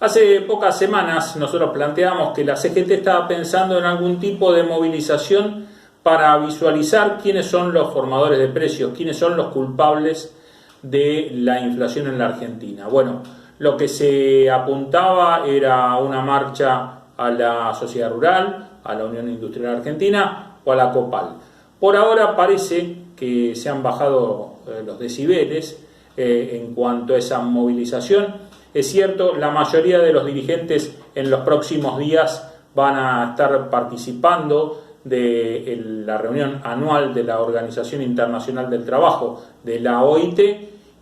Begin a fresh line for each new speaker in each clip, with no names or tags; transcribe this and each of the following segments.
Hace pocas semanas nosotros planteamos que la CGT estaba pensando en algún tipo de movilización para visualizar quiénes son los formadores de precios, quiénes son los culpables de la inflación en la Argentina. Bueno, lo que se apuntaba era una marcha a la Sociedad Rural, a la Unión Industrial Argentina o a la COPAL. Por ahora parece que se han bajado los decibeles en cuanto a esa movilización. Es cierto, la mayoría de los dirigentes en los próximos días van a estar participando de la reunión anual de la Organización Internacional del Trabajo, de la OIT,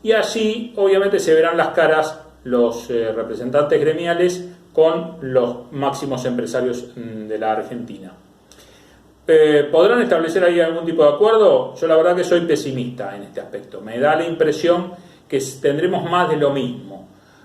y allí obviamente se verán las caras los representantes gremiales con los máximos empresarios de la Argentina. ¿Podrán establecer ahí algún tipo de acuerdo? Yo la verdad que soy pesimista en este aspecto. Me da la impresión que tendremos más de lo mismo.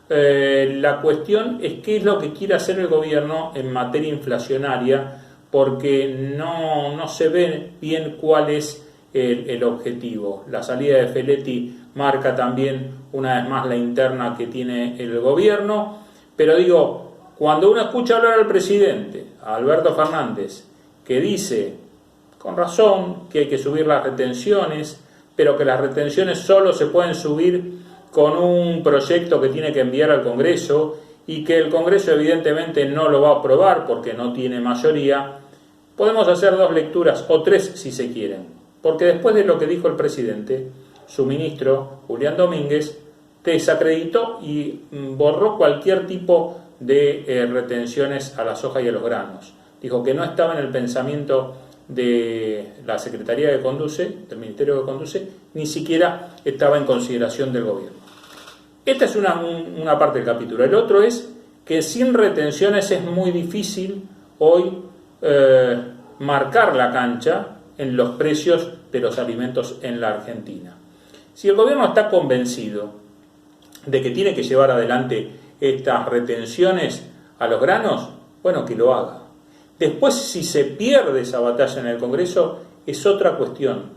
La cuestión es qué es lo que quiere hacer el gobierno en materia inflacionaria, porque no se ve bien cuál es el objetivo. La salida de Feletti marca también una vez más la interna que tiene el gobierno, pero digo, cuando uno escucha hablar al presidente, a Alberto Fernández, que dice, con razón, que hay que subir las retenciones, pero que las retenciones solo se pueden subir con un proyecto que tiene que enviar al Congreso y que el Congreso evidentemente no lo va a aprobar porque no tiene mayoría, podemos hacer dos lecturas, o tres si se quieren, porque después de lo que dijo el presidente, su ministro, Julián Domínguez, desacreditó y borró cualquier tipo de retenciones a la soja y a los granos. Dijo que no estaba en el pensamiento de la Secretaría que conduce, del Ministerio que conduce, ni siquiera estaba en consideración del gobierno. Esta es una parte del capítulo. El otro es que sin retenciones es muy difícil hoy marcar la cancha en los precios de los alimentos en la Argentina. Si el gobierno está convencido de que tiene que llevar adelante estas retenciones a los granos, bueno, que lo haga. Después, si se pierde esa batalla en el Congreso, es otra cuestión.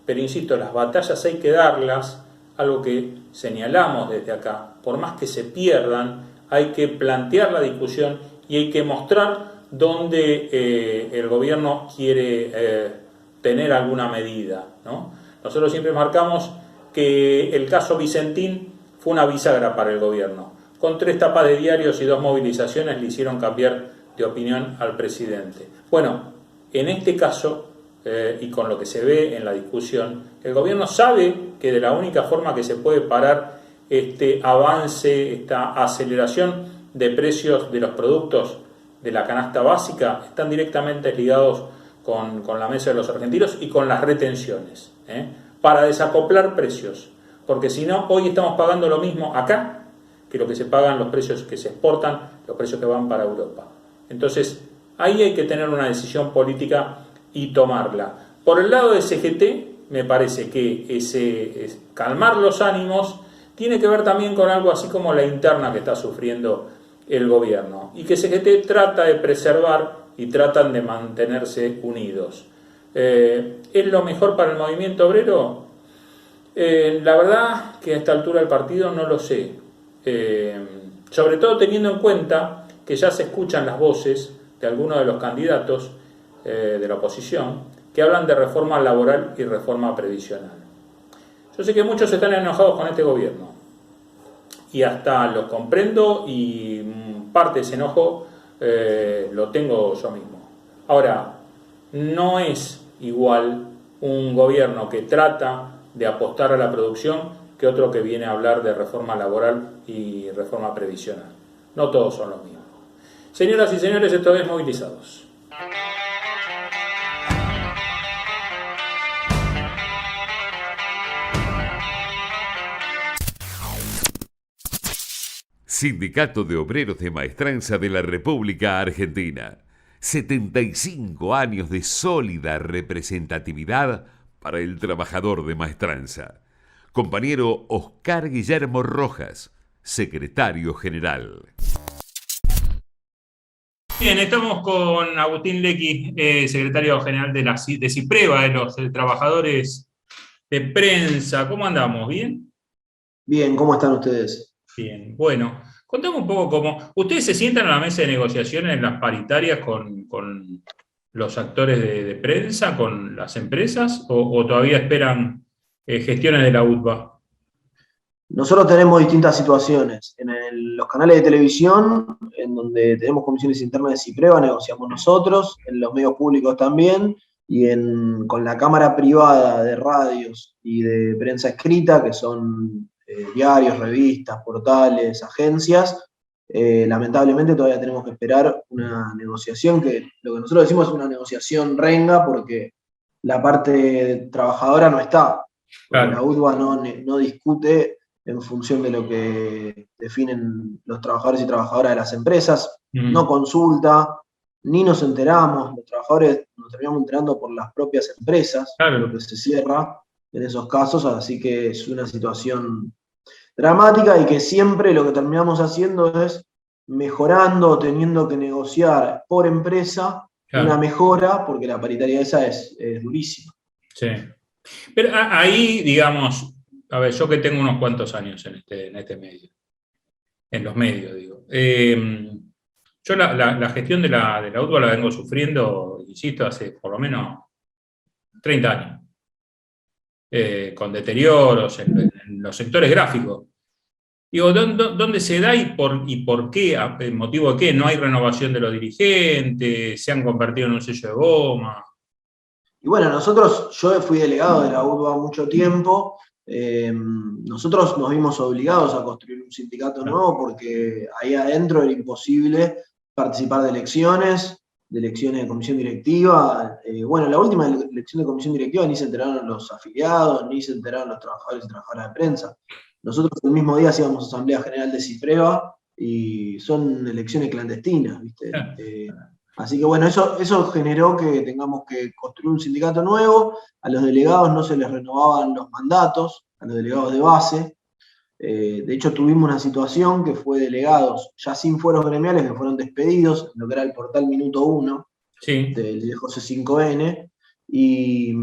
Pero insisto, las batallas hay que darlas, algo que señalamos desde acá. Por más que se pierdan, hay que plantear la discusión y hay que mostrar dónde el gobierno quiere tener alguna medida, ¿no? Nosotros siempre marcamos que el caso Vicentín fue una bisagra para el gobierno. Con 3 tapas de diarios y 2 movilizaciones le hicieron cambiar de opinión al presidente. Bueno, en este caso, y con lo que se ve en la discusión, el gobierno sabe que de la única forma que se puede parar este avance, esta aceleración de precios de los productos de la canasta básica, están directamente ligados con la mesa de los argentinos y con las retenciones, para desacoplar precios, porque si no, hoy estamos pagando lo mismo acá que lo que se pagan los precios que se exportan, los precios que van para Europa. Entonces, ahí hay que tener una decisión política y tomarla. Por el lado de CGT, me parece que calmar los ánimos tiene que ver también con algo así como la interna que está sufriendo el gobierno, y que CGT trata de preservar y tratan de mantenerse unidos. ¿Es lo mejor para el movimiento obrero? La verdad que a esta altura del partido no lo sé. Sobre todo teniendo en cuenta que ya se escuchan las voces de algunos de los candidatos de la oposición que hablan de reforma laboral y reforma previsional. Yo sé que muchos están enojados con este gobierno y hasta los comprendo, y parte de ese enojo lo tengo yo mismo. Ahora, no es igual un gobierno que trata de apostar a la producción que otro que viene a hablar de reforma laboral y reforma previsional. No todos son los mismos. Señoras y señores, esto es Movilizados.
Sindicato de Obreros de Maestranza de la República Argentina. 75 años de sólida representatividad para el trabajador de Maestranza. Compañero Oscar Guillermo Rojas, secretario general.
Bien, estamos con Agustín Lecky, secretario general de CIPREVA, de los trabajadores de prensa. ¿Cómo andamos? ¿Bien?
Bien, ¿cómo están ustedes?
Bien, bueno. Contame un poco cómo. ¿Ustedes se sientan a la mesa de negociaciones en las paritarias con los actores de prensa, con las empresas, o todavía esperan gestiones de la UTBA?
Nosotros tenemos distintas situaciones. En los canales de televisión, en donde tenemos comisiones internas de CIPREVA, negociamos nosotros, en los medios públicos también, y con la Cámara Privada de Radios y de Prensa Escrita, que son diarios, revistas, portales, agencias, lamentablemente todavía tenemos que esperar una negociación que lo que nosotros decimos es una negociación renga porque la parte trabajadora no está. Porque la
Claro.
UTBA no discute en función de lo que definen los trabajadores y trabajadoras de las empresas, no consulta, ni nos enteramos, los trabajadores nos terminamos enterando por las propias empresas,
Claro.
lo que se cierra en esos casos, así que es una situación dramática y que siempre lo que terminamos haciendo es mejorando o teniendo que negociar por empresa
Claro.
una mejora, porque la paritaria esa es durísima.
Sí. Pero ahí, digamos, a ver, yo que tengo unos cuantos años en este medio, en los medios, digo. Yo la gestión de la UTBA la vengo sufriendo, insisto, hace por lo menos 30 años, con deterioros en los sectores gráficos. Digo, ¿dónde se da y por qué? ¿En motivo de qué? ¿No hay renovación de los dirigentes? ¿Se han convertido en un sello de goma?
Y bueno, yo fui delegado de la UTBA mucho tiempo, nosotros nos vimos obligados a construir un sindicato nuevo porque ahí adentro era imposible participar de elecciones de comisión directiva. Bueno, la última elección de comisión directiva ni se enteraron los afiliados, ni se enteraron los trabajadores y trabajadoras de prensa. Nosotros el mismo día hacíamos Asamblea General de CIPREVA y son elecciones clandestinas, ¿viste? Así que bueno, eso generó que tengamos que construir un sindicato nuevo, a los delegados no se les renovaban los mandatos, a los delegados de base. De hecho, tuvimos una situación que fue delegados ya sin fueros gremiales que fueron despedidos, en lo que era el portal Minuto 1
Sí.
del José 5N. Y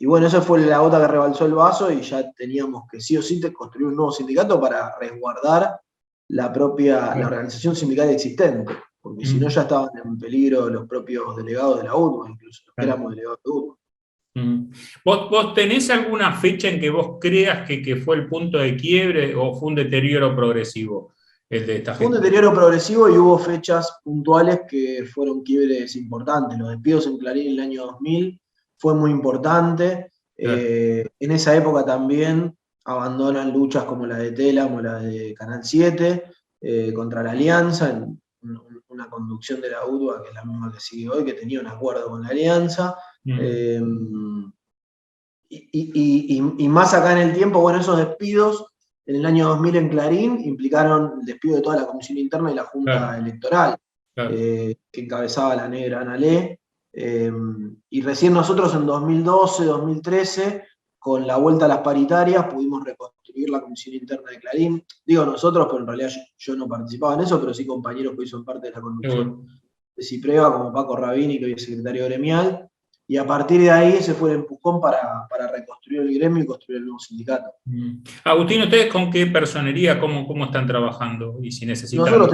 bueno, esa fue la gota que rebalsó el vaso y ya teníamos que sí o sí construir un nuevo sindicato para resguardar la organización sindical existente, porque si no ya estaban en peligro los propios delegados de la UTBA, incluso los que éramos delegados de UTBA.
¿Vos tenés alguna fecha en que vos creas que fue el punto de quiebre o fue un deterioro progresivo el de esta
Fue un
gente?
deterioro progresivo y hubo fechas puntuales que fueron quiebres importantes. Los despidos en Clarín en el año 2000 fue muy importante.
Claro.
En esa época también abandonan luchas como la de Telam o la de Canal 7 contra la Alianza, en una conducción de la UTBA que es la misma que sigue hoy, que tenía un acuerdo con la Alianza. Y más acá en el tiempo, bueno, esos despidos en el año 2000 en Clarín implicaron el despido de toda la comisión interna y la junta electoral, que encabezaba la negra Ana Le. Y recién nosotros en 2012, 2013, con la vuelta a las paritarias, pudimos reconstruir la comisión interna de Clarín. Digo nosotros, pero en realidad yo no participaba en eso, pero sí compañeros que hoy son parte de la conducción de CIPREVA, como Paco Rabini, que hoy es secretario gremial. Y a partir de ahí ese fue el empujón para reconstruir el gremio y construir el nuevo sindicato.
Agustín, ¿ustedes con qué personería, cómo están trabajando? Y si necesitan...
Nosotros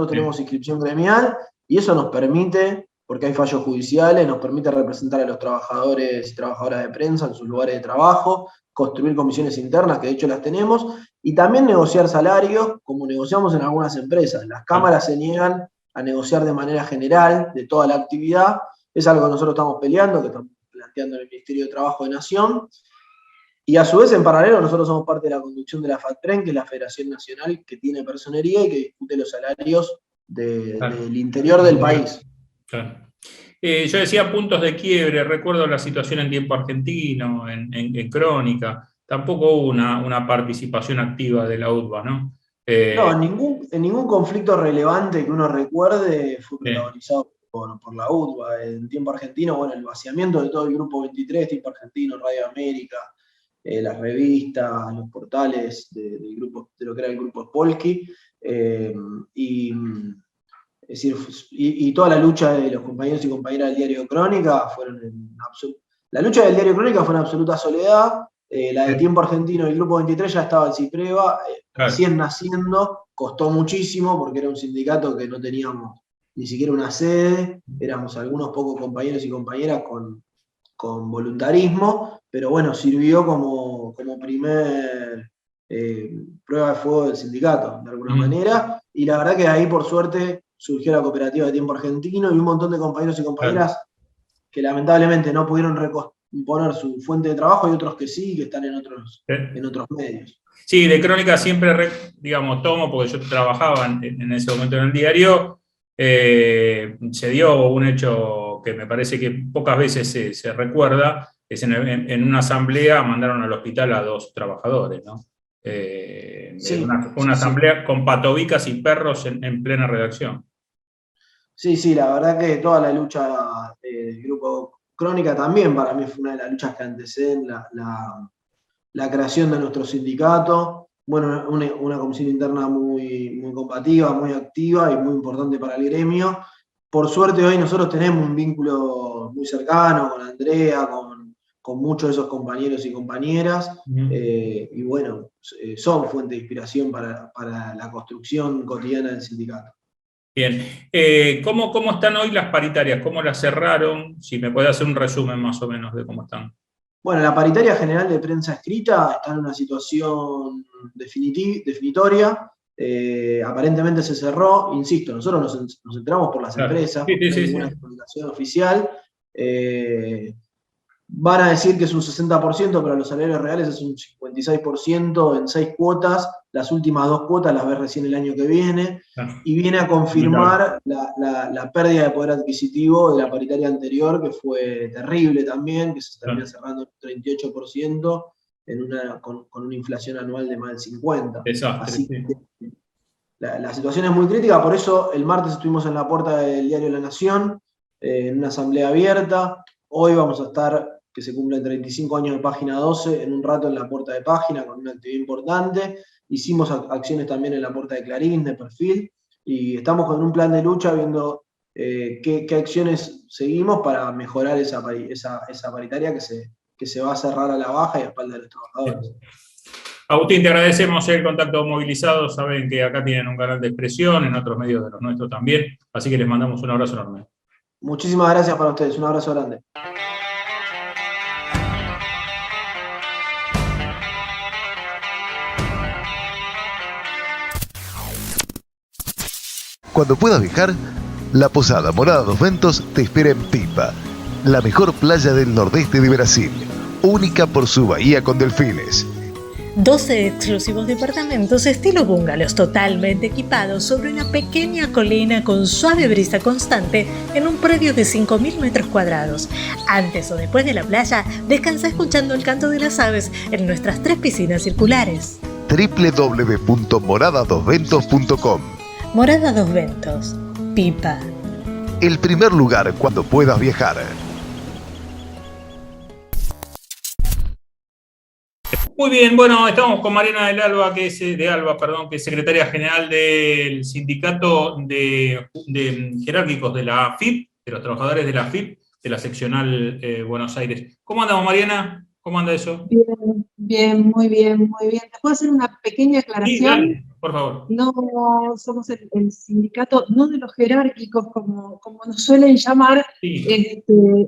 tenemos inscripción gremial y eso nos permite, porque hay fallos judiciales, nos permite representar a los trabajadores y trabajadoras de prensa en sus lugares de trabajo, construir comisiones internas, que de hecho las tenemos, y también negociar salarios, como negociamos en algunas empresas. Las cámaras se niegan a negociar de manera general de toda la actividad. Es algo que nosotros estamos peleando, que estamos planteando en el Ministerio de Trabajo de Nación. Y a su vez, en paralelo, nosotros somos parte de la conducción de la FATPREN, que es la Federación Nacional que tiene personería y que discute los salarios del interior del país.
Claro. Yo decía puntos de quiebre, recuerdo la situación en Tiempo Argentino, en Crónica. Tampoco hubo una participación activa de la UTBA, ¿no?
No, en ningún conflicto relevante que uno recuerde fue protagonizado por la UTBA. En Tiempo Argentino, bueno, el vaciamiento de todo el Grupo 23, Tiempo Argentino, Radio América, las revistas, los portales de lo que era el Grupo Spolsky, y toda la lucha de los compañeros y compañeras del diario Crónica la lucha del diario Crónica fue en absoluta soledad. La de Tiempo Argentino y el Grupo 23 ya estaba en CIPREVA, recién naciendo, costó muchísimo porque era un sindicato que no teníamos ni siquiera una sede, éramos algunos pocos compañeros y compañeras con voluntarismo, pero bueno, sirvió como primer prueba de fuego del sindicato, de alguna manera, y la verdad que ahí, por suerte, surgió la cooperativa de tiempo argentino y un montón de compañeros y compañeras que lamentablemente no pudieron poner su fuente de trabajo y otros que sí, que están en otros medios.
Sí, de Crónica siempre, digamos, tomo, porque yo trabajaba en ese momento en el diario, se dio un hecho que me parece que pocas veces se recuerda, es en una asamblea mandaron al hospital a 2 trabajadores, ¿no?
Sí,
una
sí,
asamblea con patobicas y perros en plena redacción.
sí, la verdad que toda la lucha del grupo Crónica también para mí fue una de las luchas que anteceden la creación de nuestro sindicato. Bueno, una comisión interna muy combativa, muy activa y muy importante para el gremio. Por suerte hoy nosotros tenemos un vínculo muy cercano con Andrea, con muchos de esos compañeros y compañeras, y bueno, son fuente de inspiración para la construcción cotidiana del sindicato.
Bien. ¿Cómo están hoy las paritarias? ¿Cómo las cerraron? Si me puede hacer un resumen más o menos de cómo están.
Bueno, la paritaria general de prensa escrita está en una situación definitoria. Aparentemente se cerró, insisto, nosotros nos enteramos por las empresas,
Sí,
porque no hay ninguna comunicación oficial. Van a decir que es un 60%, pero los salarios reales es un 56% en 6 cuotas. Las últimas 2 cuotas las ves recién el año que viene. Y viene a confirmar la pérdida de poder adquisitivo de la paritaria anterior, que fue terrible también, que se termina cerrando en un 38% con una inflación anual de más del 50%.
Desastre,
Así que la situación es muy crítica, por eso el martes estuvimos en la puerta del diario La Nación, en una asamblea abierta. Hoy vamos a estar, que se cumplen 35 años de Página 12, en un rato en la puerta de Página, con una actividad importante. Hicimos acciones también en la puerta de Clarín, de Perfil, y estamos con un plan de lucha viendo qué acciones seguimos para mejorar esa paritaria que se va a cerrar a la baja y a espalda de los trabajadores.
Agustín, te agradecemos el contacto movilizado. Saben que acá tienen un canal de expresión, en otros medios de los nuestros también. Así que les mandamos un abrazo enorme.
Muchísimas gracias para ustedes. Un abrazo grande.
Cuando puedas viajar, la Posada Morada dos Ventos te espera en Pipa, la mejor playa del nordeste de Brasil, única por su bahía con delfines.
12 exclusivos departamentos estilo bungalows totalmente equipados sobre una pequeña colina con suave brisa constante en un predio de 5.000 metros cuadrados. Antes o después de la playa, descansa escuchando el canto de las aves en nuestras 3 piscinas circulares.
www.moradadosventos.com.
Morada Dos Ventos, Pipa.
El primer lugar cuando puedas viajar.
Muy bien, bueno, estamos con Mariana de Alba, que es secretaria general del sindicato de jerárquicos de la AFIP, de los trabajadores de la AFIP, de la seccional Buenos Aires. ¿Cómo andamos, Mariana? ¿Cómo anda eso?
Bien, muy bien, muy bien. ¿Te puedo hacer una pequeña aclaración?
Sí, dale, por favor.
No somos el sindicato, no de los jerárquicos, como nos suelen llamar,
sí.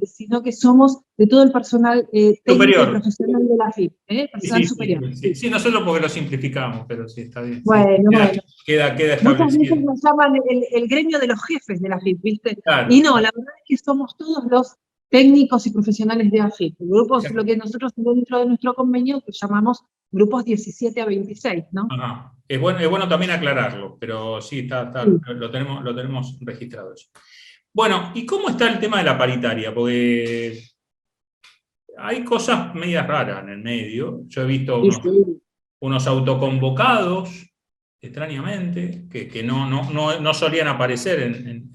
sino que somos de todo el personal técnico
superior
y profesional de la AFIP, personal superior.
Sí, no solo porque lo simplificamos, pero sí, está bien.
Bueno,
Queda establecido.
Muchas veces nos llaman el gremio de los jefes de la AFIP, ¿viste?
Claro.
Y no, la verdad es que somos todos los técnicos y profesionales de AFIP. Grupos, lo que nosotros dentro de nuestro convenio llamamos grupos 17 a 26, ¿no?
Ajá. Es bueno también aclararlo, pero sí, sí. Lo tenemos registrado eso. Bueno, ¿y cómo está el tema de la paritaria? Porque hay cosas medias raras en el medio. Yo he visto unos autoconvocados, extrañamente, que no solían aparecer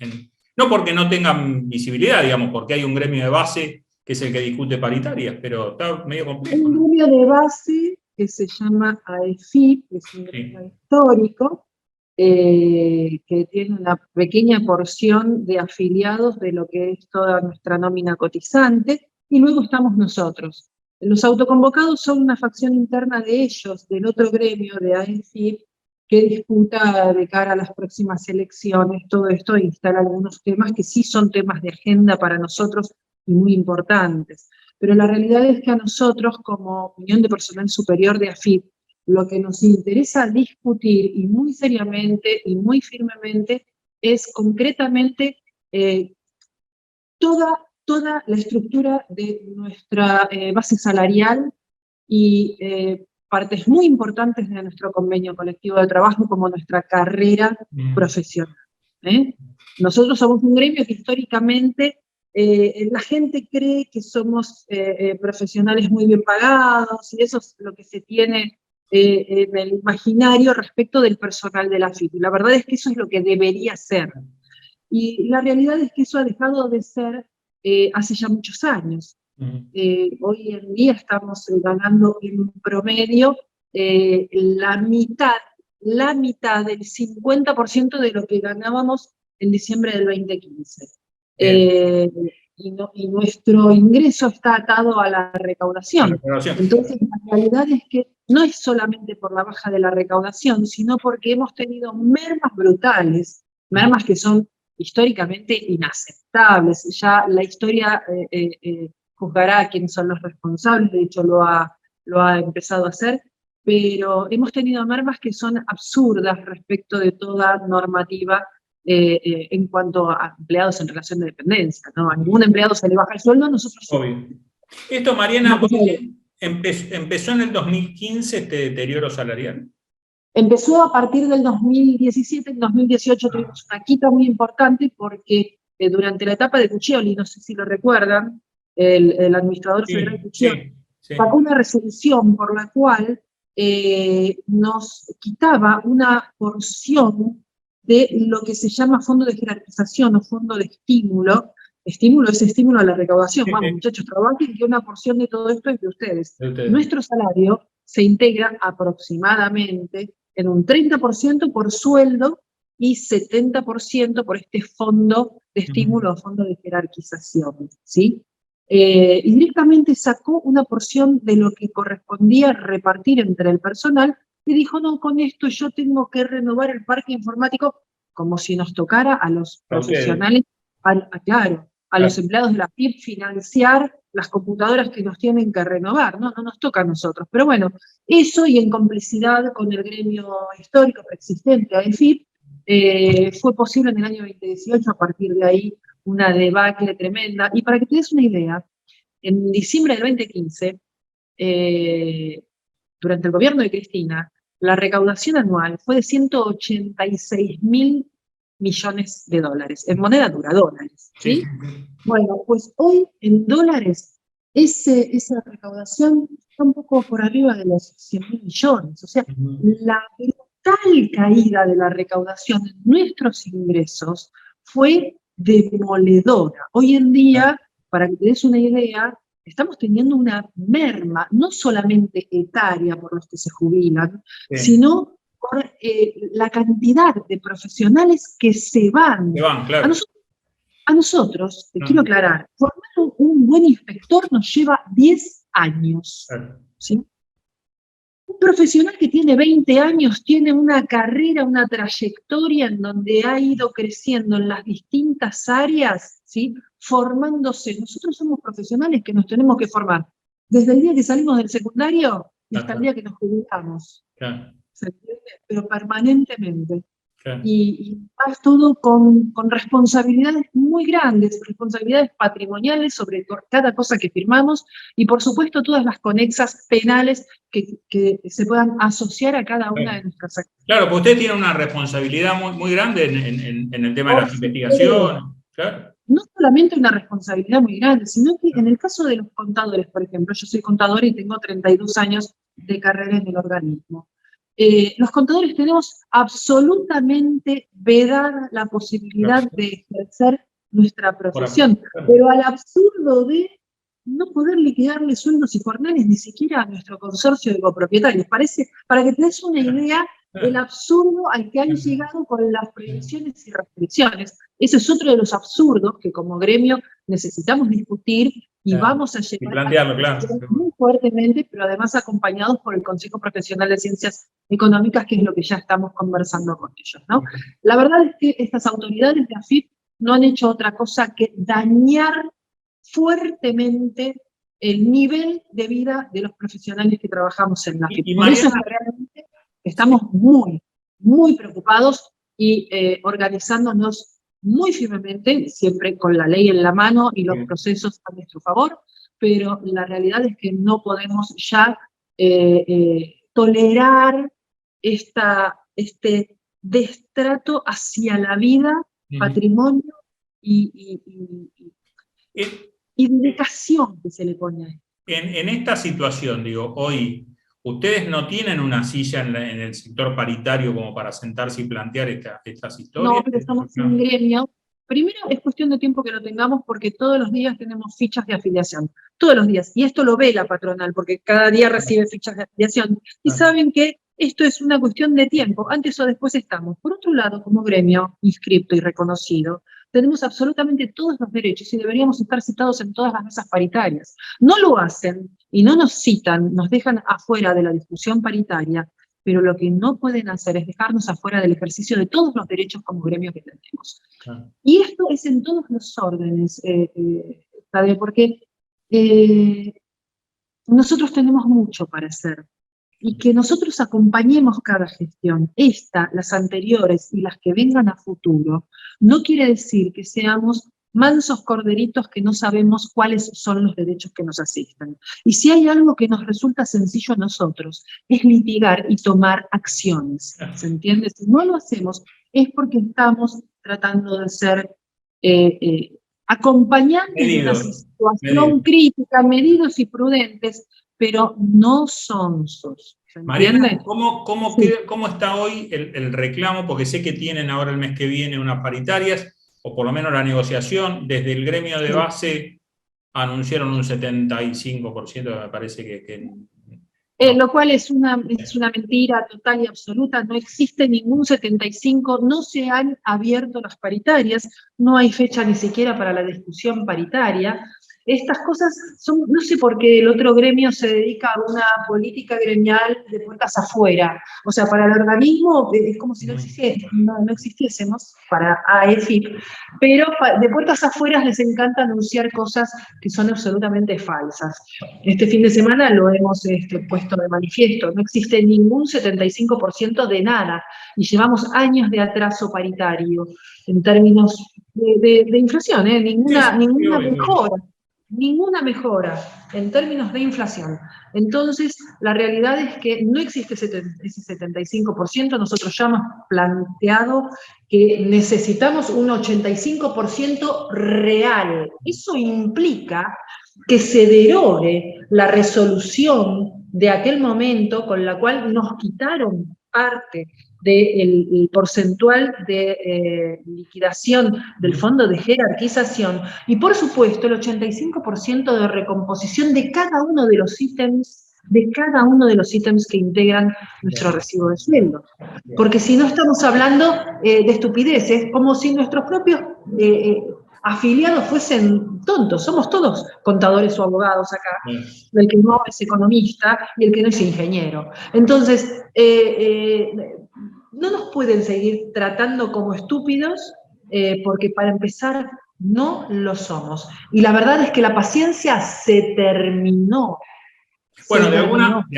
no porque no tengan visibilidad, digamos, porque hay un gremio de base que es el que discute paritarias, pero está medio complejo.
Hay un gremio de base que se llama AEFIP, que es un gremio histórico, que tiene una pequeña porción de afiliados de lo que es toda nuestra nómina cotizante, y luego estamos nosotros. Los autoconvocados son una facción interna de ellos, del otro gremio de AEFIP, qué disputa de cara a las próximas elecciones, todo esto instala algunos temas que sí son temas de agenda para nosotros y muy importantes. Pero la realidad es que a nosotros, como Unión de Personal Superior de AFIP, lo que nos interesa discutir, y muy seriamente y muy firmemente, es concretamente toda la estructura de nuestra base salarial y partes muy importantes de nuestro convenio colectivo de trabajo, como nuestra carrera profesional. Nosotros somos un gremio que históricamente la gente cree que somos profesionales muy bien pagados, y eso es lo que se tiene en el imaginario respecto del personal de la AFIP. La verdad es que eso es lo que debería ser. Y la realidad es que eso ha dejado de ser hace ya muchos años. Hoy en día estamos ganando en promedio la mitad del 50% de lo que ganábamos en diciembre del 2015. Y nuestro ingreso está atado a la recaudación. Entonces, la realidad es que no es solamente por la baja de la recaudación, sino porque hemos tenido mermas brutales, mermas que son históricamente inaceptables. Ya la historia juzgará a quiénes son los responsables, de hecho lo ha empezado a hacer, pero hemos tenido mermas que son absurdas respecto de toda normativa en cuanto a empleados en relación de dependencia, ¿no? A ningún empleado se le baja el sueldo, nosotros...
Obvio. Esto, Mariana, ¿empezó en el 2015 este deterioro salarial?
Empezó a partir del 2017, en 2018 tuvimos una quita muy importante porque durante la etapa de Cuccioli, no sé si lo recuerdan, el administrador federal Cuccioli sacó una resolución por la cual nos quitaba una porción de lo que se llama fondo de jerarquización o fondo de estímulo. Estímulo es estímulo a la recaudación. Vamos, muchachos, trabajen, que una porción de todo esto es de ustedes. Nuestro salario se integra aproximadamente en un 30% por sueldo y 70% por este fondo de estímulo o fondo de jerarquización, ¿sí? Y directamente sacó una porción de lo que correspondía repartir entre el personal y dijo, no, con esto yo tengo que renovar el parque informático, como si nos tocara a los profesionales, a los empleados de la PIB financiar las computadoras que nos tienen que renovar, no nos toca a nosotros. Pero bueno, eso, y en complicidad con el gremio histórico preexistente, AFIP, fue posible en el año 2018, a partir de ahí una debacle tremenda. Y para que te des una idea, en diciembre del 2015, durante el gobierno de Cristina, la recaudación anual fue de 186.000 millones de dólares, en moneda dura, dólares, ¿sí? Bueno, pues hoy en dólares esa recaudación está un poco por arriba de los 100.000 millones, o sea, la brutal caída de la recaudación en nuestros ingresos fue demoledora. Hoy en día, para que te des una idea, estamos teniendo una merma, no solamente etaria por los que se jubilan, sino por la cantidad de profesionales que se van.
Claro.
A nosotros, te quiero aclarar, formar un buen inspector nos lleva 10 años. ¿Sí? Un profesional que tiene 20 años tiene una carrera, una trayectoria en donde ha ido creciendo en las distintas áreas, ¿sí? Formándose. Nosotros somos profesionales que nos tenemos que formar desde el día que salimos del secundario hasta el día que nos jubilamos. ¿Se entiende? Pero permanentemente. Y vas todo con responsabilidades muy grandes, responsabilidades patrimoniales sobre cada cosa que firmamos, y por supuesto todas las conexas penales que se puedan asociar a cada una de nuestras actividades.
Claro, pues usted tiene una responsabilidad muy grande en el tema de las investigaciones. Claro.
No solamente una responsabilidad muy grande, sino que en el caso de los contadores, por ejemplo, yo soy contadora y tengo 32 años de carrera en el organismo. Los contadores tenemos absolutamente vedada la posibilidad de ejercer nuestra profesión, pero al absurdo de no poder liquidarle sueldos y jornales ni siquiera a nuestro consorcio de copropietarios. Parece, para que te des una idea, el absurdo al que han llegado con las prohibiciones y restricciones. Ese es otro de los absurdos que como gremio necesitamos discutir y vamos a
Y
llegar
plantearlo,
a
claro.
muy fuertemente, pero además acompañados por el Consejo Profesional de Ciencias Económicas, que es lo que ya estamos conversando con ellos, ¿no? La verdad es que estas autoridades de AFIP no han hecho otra cosa que dañar fuertemente el nivel de vida de los profesionales que trabajamos en la AFIP. Por eso es que realmente estamos muy, muy preocupados y organizándonos muy firmemente, siempre con la ley en la mano y los procesos a nuestro favor, pero la realidad es que no podemos ya tolerar este destrato hacia la vida, patrimonio y dedicación que se le pone a esto.
En esta situación, digo, hoy, ¿ustedes no tienen una silla en el sector paritario como para sentarse y plantear estas historias?
No, pero estamos en gremio. Primero, es cuestión de tiempo que lo tengamos porque todos los días tenemos fichas de afiliación. Todos los días. Y esto lo ve la patronal porque cada día recibe fichas de afiliación. Y saben que esto es una cuestión de tiempo. Antes o después estamos. Por otro lado, como gremio inscripto y reconocido, tenemos absolutamente todos los derechos y deberíamos estar citados en todas las mesas paritarias. No lo hacen y no nos citan, nos dejan afuera de la discusión paritaria, pero lo que no pueden hacer es dejarnos afuera del ejercicio de todos los derechos como gremio que tenemos. Y esto es en todos los órdenes, Tadeo, porque nosotros tenemos mucho para hacer. Y que nosotros acompañemos cada gestión, esta, las anteriores y las que vengan a futuro, no quiere decir que seamos mansos corderitos que no sabemos cuáles son los derechos que nos asisten. Y si hay algo que nos resulta sencillo a nosotros, es litigar y tomar acciones, ¿se entiende? Si no lo hacemos, es porque estamos tratando de ser acompañantes de una situación crítica, medidos y prudentes, pero no sonsos.
Mariana, ¿cómo está hoy el reclamo? Porque sé que tienen ahora el mes que viene unas paritarias, o por lo menos la negociación. Desde el gremio de base anunciaron un 75%, me parece que
lo cual es una mentira total y absoluta. No existe ningún 75%, no se han abierto las paritarias, no hay fecha ni siquiera para la discusión paritaria. Estas cosas son, no sé por qué el otro gremio se dedica a una política gremial de puertas afuera. O sea, para el organismo es como si no existiésemos, para AEFIP, pero de puertas afuera les encanta anunciar cosas que son absolutamente falsas. Este fin de semana lo hemos puesto de manifiesto, no existe ningún 75% de nada, y llevamos años de atraso paritario en términos de inflación, ninguna mejora. Ninguna mejora en términos de inflación. Entonces, la realidad es que no existe ese 75%, nosotros ya hemos planteado que necesitamos un 85% real. Eso implica que se derogue la resolución de aquel momento con la cual nos quitaron parte del porcentual de liquidación del fondo de jerarquización y, por supuesto, el 85% de recomposición de cada uno de los ítems que integran nuestro recibo de sueldo. Porque si no estamos hablando de estupideces, como si nuestros propios afiliados fuesen tontos. Somos todos contadores o abogados acá, el que no es economista y el que no es ingeniero. Entonces, no nos pueden seguir tratando como estúpidos, porque para empezar no lo somos. Y la verdad es que la paciencia se terminó.
Bueno, de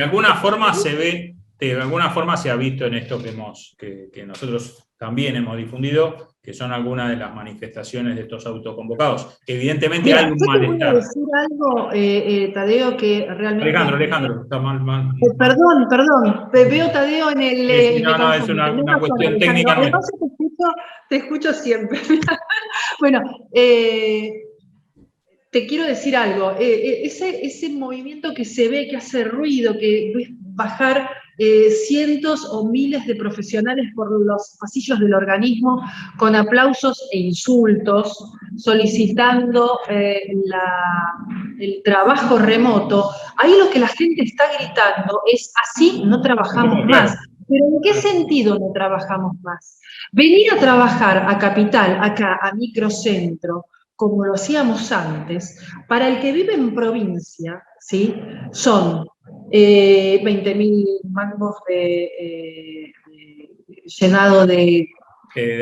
alguna forma se ve, de alguna forma se ha visto en esto que nosotros también hemos difundido, que son algunas de las manifestaciones de estos autoconvocados. Evidentemente hay un malestar.
Yo te voy a decir algo, Tadeo, que realmente...
Alejandro, está mal.
Perdón, te veo, Tadeo, en el...
No, es una cuestión técnica.
Además, te escucho siempre. Bueno, te quiero decir algo, ese movimiento que se ve, que hace ruido, que ves bajar cientos o miles de profesionales por los pasillos del organismo con aplausos e insultos, solicitando el trabajo remoto, ahí lo que la gente está gritando es: así no trabajamos más. ¿Pero en qué sentido no trabajamos más? Venir a trabajar a Capital, acá, a Microcentro, como lo hacíamos antes, para el que vive en provincia, ¿sí? Son 20.000 mangos llenado de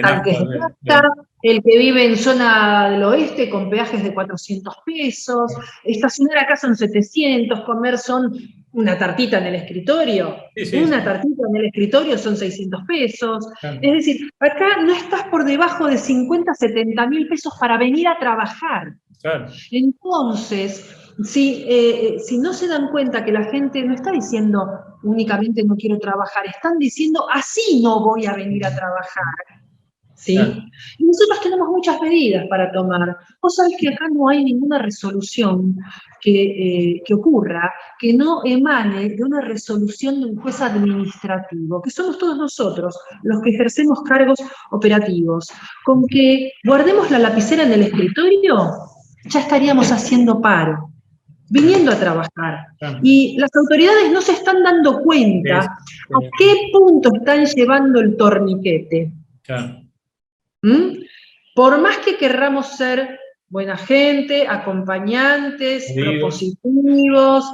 tanques de nafta, el que vive en zona del oeste con peajes de 400 pesos, estacionar acá son 700, comer son una tartita en el escritorio, una tartita en el escritorio son 600 pesos, es decir, acá no estás por debajo de 50, 70 mil pesos para venir a trabajar. Entonces, si no se dan cuenta que la gente no está diciendo únicamente no quiero trabajar, están diciendo así no voy a venir a trabajar, ¿sí? Y nosotros tenemos muchas medidas para tomar. Vos sabés que acá no hay ninguna resolución que ocurra que no emane de una resolución de un juez administrativo, que somos todos nosotros los que ejercemos cargos operativos. Con que guardemos la lapicera en el escritorio, ya estaríamos haciendo paro, viniendo a trabajar. Y las autoridades no se están dando cuenta a qué punto están llevando el torniquete. Por más que querramos ser buena gente, acompañantes, propositivos,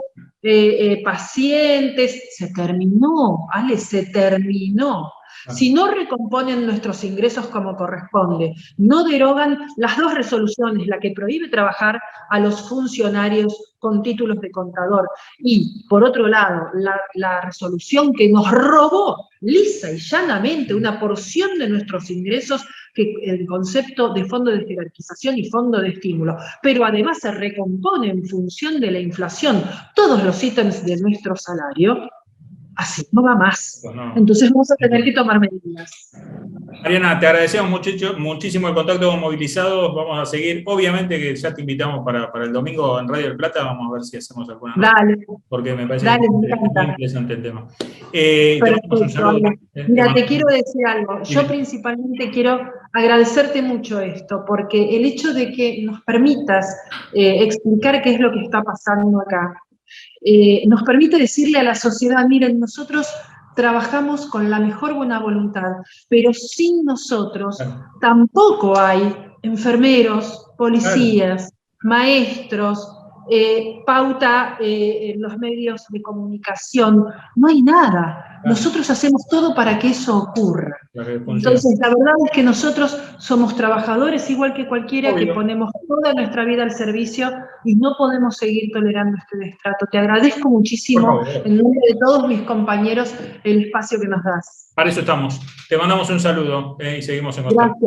pacientes, se terminó, Ale, se terminó. Si no recomponen nuestros ingresos como corresponde, no derogan las dos resoluciones, la que prohíbe trabajar a los funcionarios con títulos de contador y, por otro lado, la resolución que nos robó lisa y llanamente una porción de nuestros ingresos, que el concepto de fondo de jerarquización y fondo de estímulo, pero además se recompone en función de la inflación todos los ítems de nuestro salario, así no va más. Entonces vamos a tener que tomar medidas.
Mariana, te agradecemos muchísimo el contacto con Movilizados. Vamos a seguir. Obviamente que ya te invitamos para el domingo en Radio del Plata. Vamos a ver si hacemos alguna nota.
Dale.
Porque me parece
muy
interesante el tema.
Mira, te quiero decir algo. Yo principalmente quiero agradecerte mucho esto, porque el hecho de que nos permitas explicar qué es lo que está pasando acá, nos permite decirle a la sociedad, miren, nosotros trabajamos con la mejor buena voluntad, pero sin nosotros tampoco hay enfermeros, policías, maestros, pauta en los medios de comunicación, no hay nada. Nosotros hacemos todo para que eso ocurra. Entonces, la verdad es que nosotros somos trabajadores igual que cualquiera, que ponemos toda nuestra vida al servicio y no podemos seguir tolerando este destrato. Te agradezco muchísimo, en nombre de todos mis compañeros, el espacio que nos das.
Para eso estamos. Te mandamos un saludo y seguimos en contacto.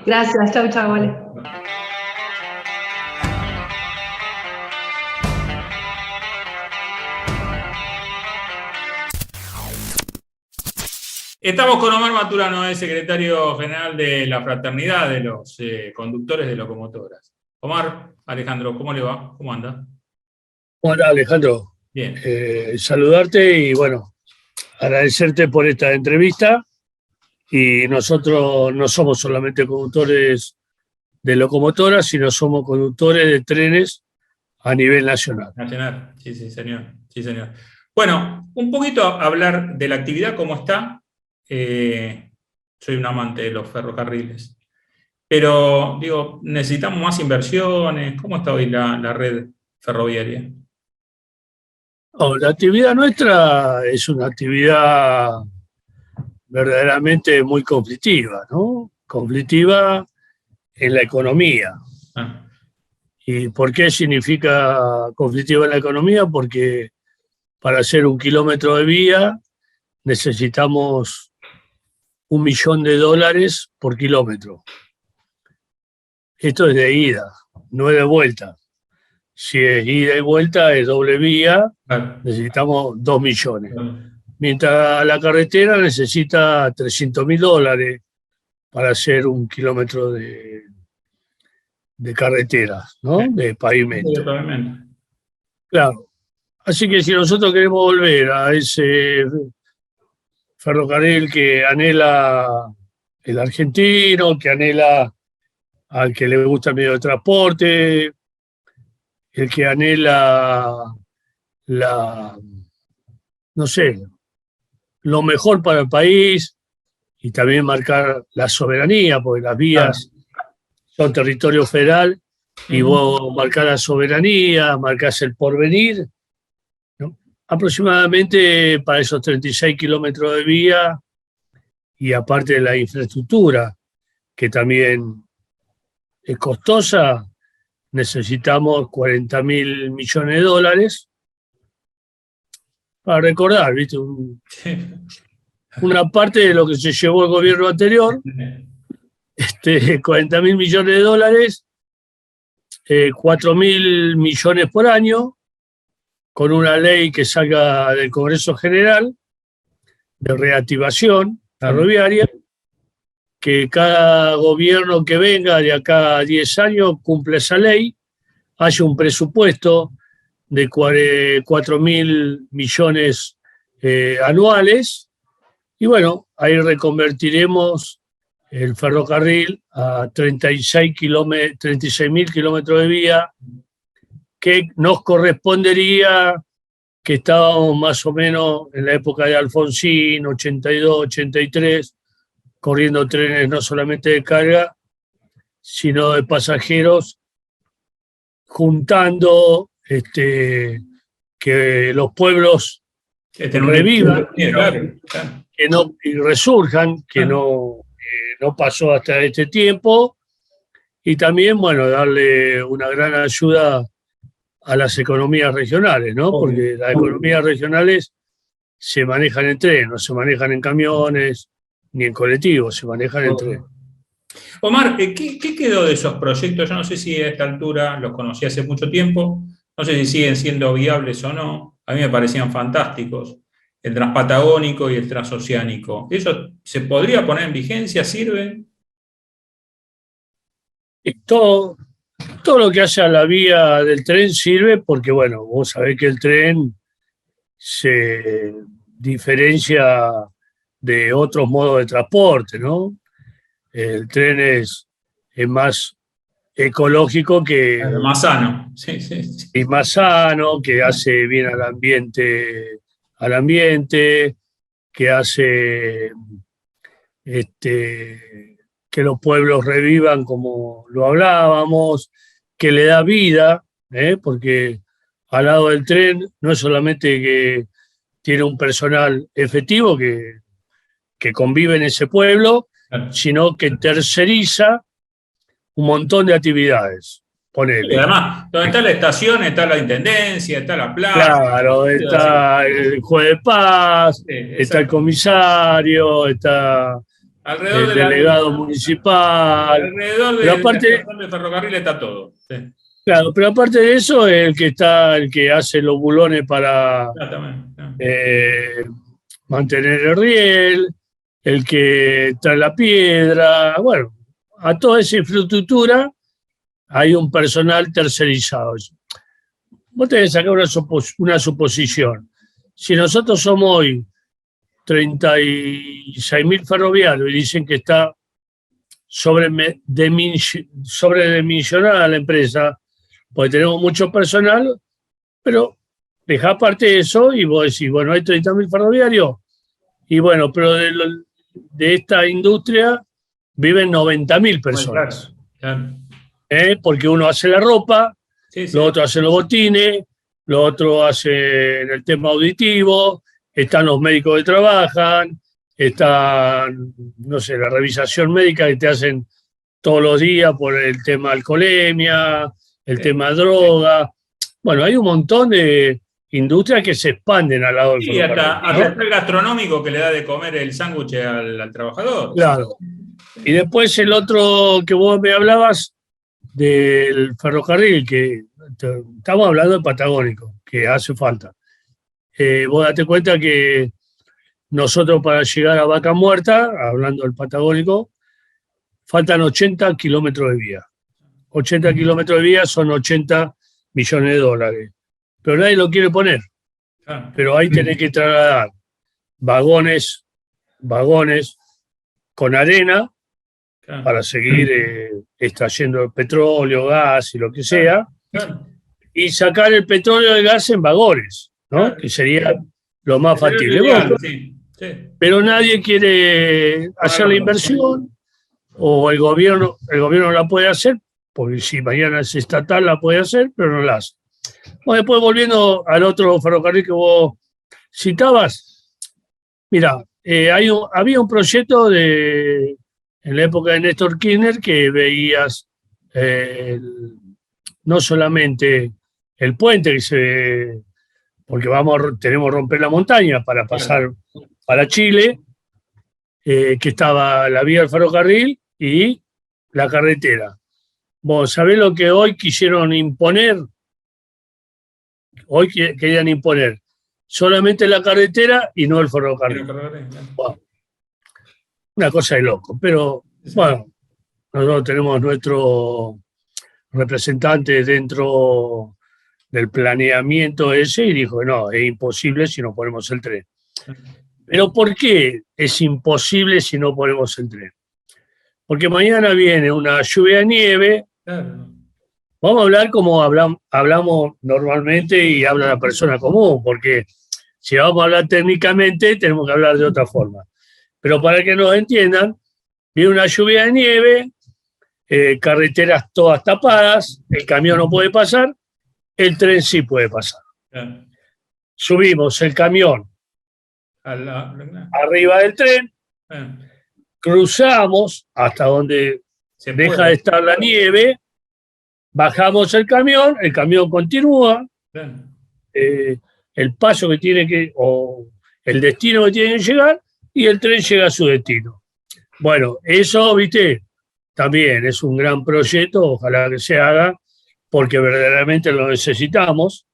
Gracias. Chau, chau, vale.
Estamos con Omar Maturano, el secretario general de la Fraternidad de los Conductores de Locomotoras. Omar, Alejandro, ¿cómo le va? ¿Cómo anda?
Hola, Alejandro.
Bien.
Saludarte y, bueno, agradecerte por esta entrevista. Y nosotros no somos solamente conductores de locomotoras, sino somos conductores de trenes a nivel nacional.
Nacional, sí, señor. Sí, señor. Bueno, un poquito hablar de la actividad, cómo está. Soy un amante de los ferrocarriles, pero digo, necesitamos más inversiones. ¿Cómo está hoy la red ferroviaria?
La actividad nuestra es una actividad verdaderamente muy conflictiva, ¿no? Conflictiva en la economía. ¿Y por qué significa conflictiva en la economía? Porque para hacer 1 kilómetro de vía necesitamos $1.000.000 por kilómetro. Esto es de ida, no es de vuelta. Si es ida y vuelta, es doble vía, necesitamos 2 millones. Mientras la carretera necesita $300.000 para hacer 1 kilómetro de carretera, ¿no? De pavimento. Claro. Así que si nosotros queremos volver a ese ferrocarril que anhela el argentino, que anhela al que le gusta el medio de transporte, el que anhela no sé, lo mejor para el país y también marcar la soberanía, porque las vías son territorio federal y vos marcás la soberanía, marcás el porvenir, ¿no? Aproximadamente para esos 36 kilómetros de vía y aparte de la infraestructura, que también es costosa, necesitamos 40.000 millones de dólares para recordar, ¿viste? Una parte de lo que se llevó el gobierno anterior, 40.000 millones de dólares, 4.000 millones por año, con una ley que salga del Congreso General de reactivación ferroviaria, que cada gobierno que venga de acá a 10 años cumpla esa ley, haya un presupuesto de 4.000 millones anuales, y bueno, ahí reconvertiremos el ferrocarril a 36.000 kilómetros de vía, que nos correspondería, que estábamos más o menos en la época de Alfonsín, 82, 83, corriendo trenes no solamente de carga, sino de pasajeros, juntando que los pueblos revivan, que no, y resurjan, que no pasó hasta este tiempo, y también, bueno, darle una gran ayuda a las economías regionales, ¿no? Porque las economías regionales se manejan en tren, no se manejan en camiones ni en colectivos, se manejan en tren.
Omar, ¿qué quedó de esos proyectos? Yo no sé si a esta altura los conocí hace mucho tiempo, no sé si siguen siendo viables o no, a mí me parecían fantásticos, el transpatagónico y el transoceánico. ¿Eso se podría poner en vigencia? ¿Sirve?
Todo lo que hace a la vía del tren sirve porque, bueno, vos sabés que el tren se diferencia de otros modos de transporte, ¿no? El tren es más ecológico
Más sano. Sí.
Y más sano, que hace bien al ambiente, que hace que los pueblos revivan como lo hablábamos, que le da vida, porque al lado del tren no es solamente que tiene un personal efectivo que convive en ese pueblo, sino que terceriza un montón de actividades. Ponele.
Y además, donde está la estación, está la intendencia, está la plaza.
Claro, está el juez de paz, está el comisario, está
alrededor
el delegado municipal.
Alrededor de la estación de ferrocarril está todo. Sí.
Claro, pero aparte de eso, el que hace los bulones para mantener el riel, el que trae la piedra, bueno, a toda esa infraestructura hay un personal tercerizado. Vos tenés que sacar una suposición. Si nosotros somos hoy 36.000 ferroviarios y dicen que está sobredimensionada la empresa, porque tenemos mucho personal, pero dejá aparte de eso y vos decís, bueno, hay 30.000 ferroviarios, y bueno, pero de esta industria viven 90.000 personas. Claro. Porque uno hace la ropa, lo otro hace los botines, lo otro hace en el tema auditivo, están los médicos que trabajan, está, no sé, la revisación médica que te hacen todos los días por el tema alcoholemia, el tema droga. Bueno, hay un montón de industrias que se expanden al lado del ferrocarril.
Hasta el gastronómico que le da de comer el sándwich al trabajador.
Claro. Y después el otro que vos me hablabas del ferrocarril, que estamos hablando del patagónico, que hace falta. Vos date cuenta que nosotros para llegar a Vaca Muerta, hablando del patagónico, faltan 80 kilómetros de vía. 80 kilómetros de vía son 80 millones de dólares. Pero nadie lo quiere poner. Pero ahí tenés que trasladar vagones con arena para seguir extrayendo petróleo, gas y lo que sea, y sacar el petróleo y el gas en vagones, ¿no? Que sería lo más factible. Pero nadie quiere hacer la inversión, o el gobierno la puede hacer, porque si mañana es estatal la puede hacer, pero no la hace. Bueno, después volviendo al otro ferrocarril que vos citabas, mira, había un proyecto en la época de Néstor Kirchner que veías no solamente el puente porque tenemos que romper la montaña para pasar para Chile, que estaba la vía del ferrocarril y la carretera. Vos sabés lo que hoy quisieron imponer. Hoy querían imponer solamente la carretera y no el ferrocarril. Wow. Una cosa de loco. Pero bueno, nosotros tenemos nuestro representante dentro del planeamiento ese y dijo que no, es imposible si no ponemos el tren. Pero ¿por qué es imposible si no ponemos el tren? Porque mañana viene una lluvia de nieve. Vamos a hablar como hablamos normalmente y habla la persona común, porque si vamos a hablar técnicamente tenemos que hablar de otra forma. Pero para que nos entiendan, viene una lluvia de nieve, carreteras todas tapadas, el camión no puede pasar, el tren sí puede pasar. Subimos el camión arriba del tren, cruzamos hasta donde deja de estar la nieve, bajamos el camión continúa, el paso que tiene o el destino que tiene que llegar, y el tren llega a su destino. Bueno, eso, viste, también es un gran proyecto, ojalá que se haga, porque verdaderamente lo necesitamos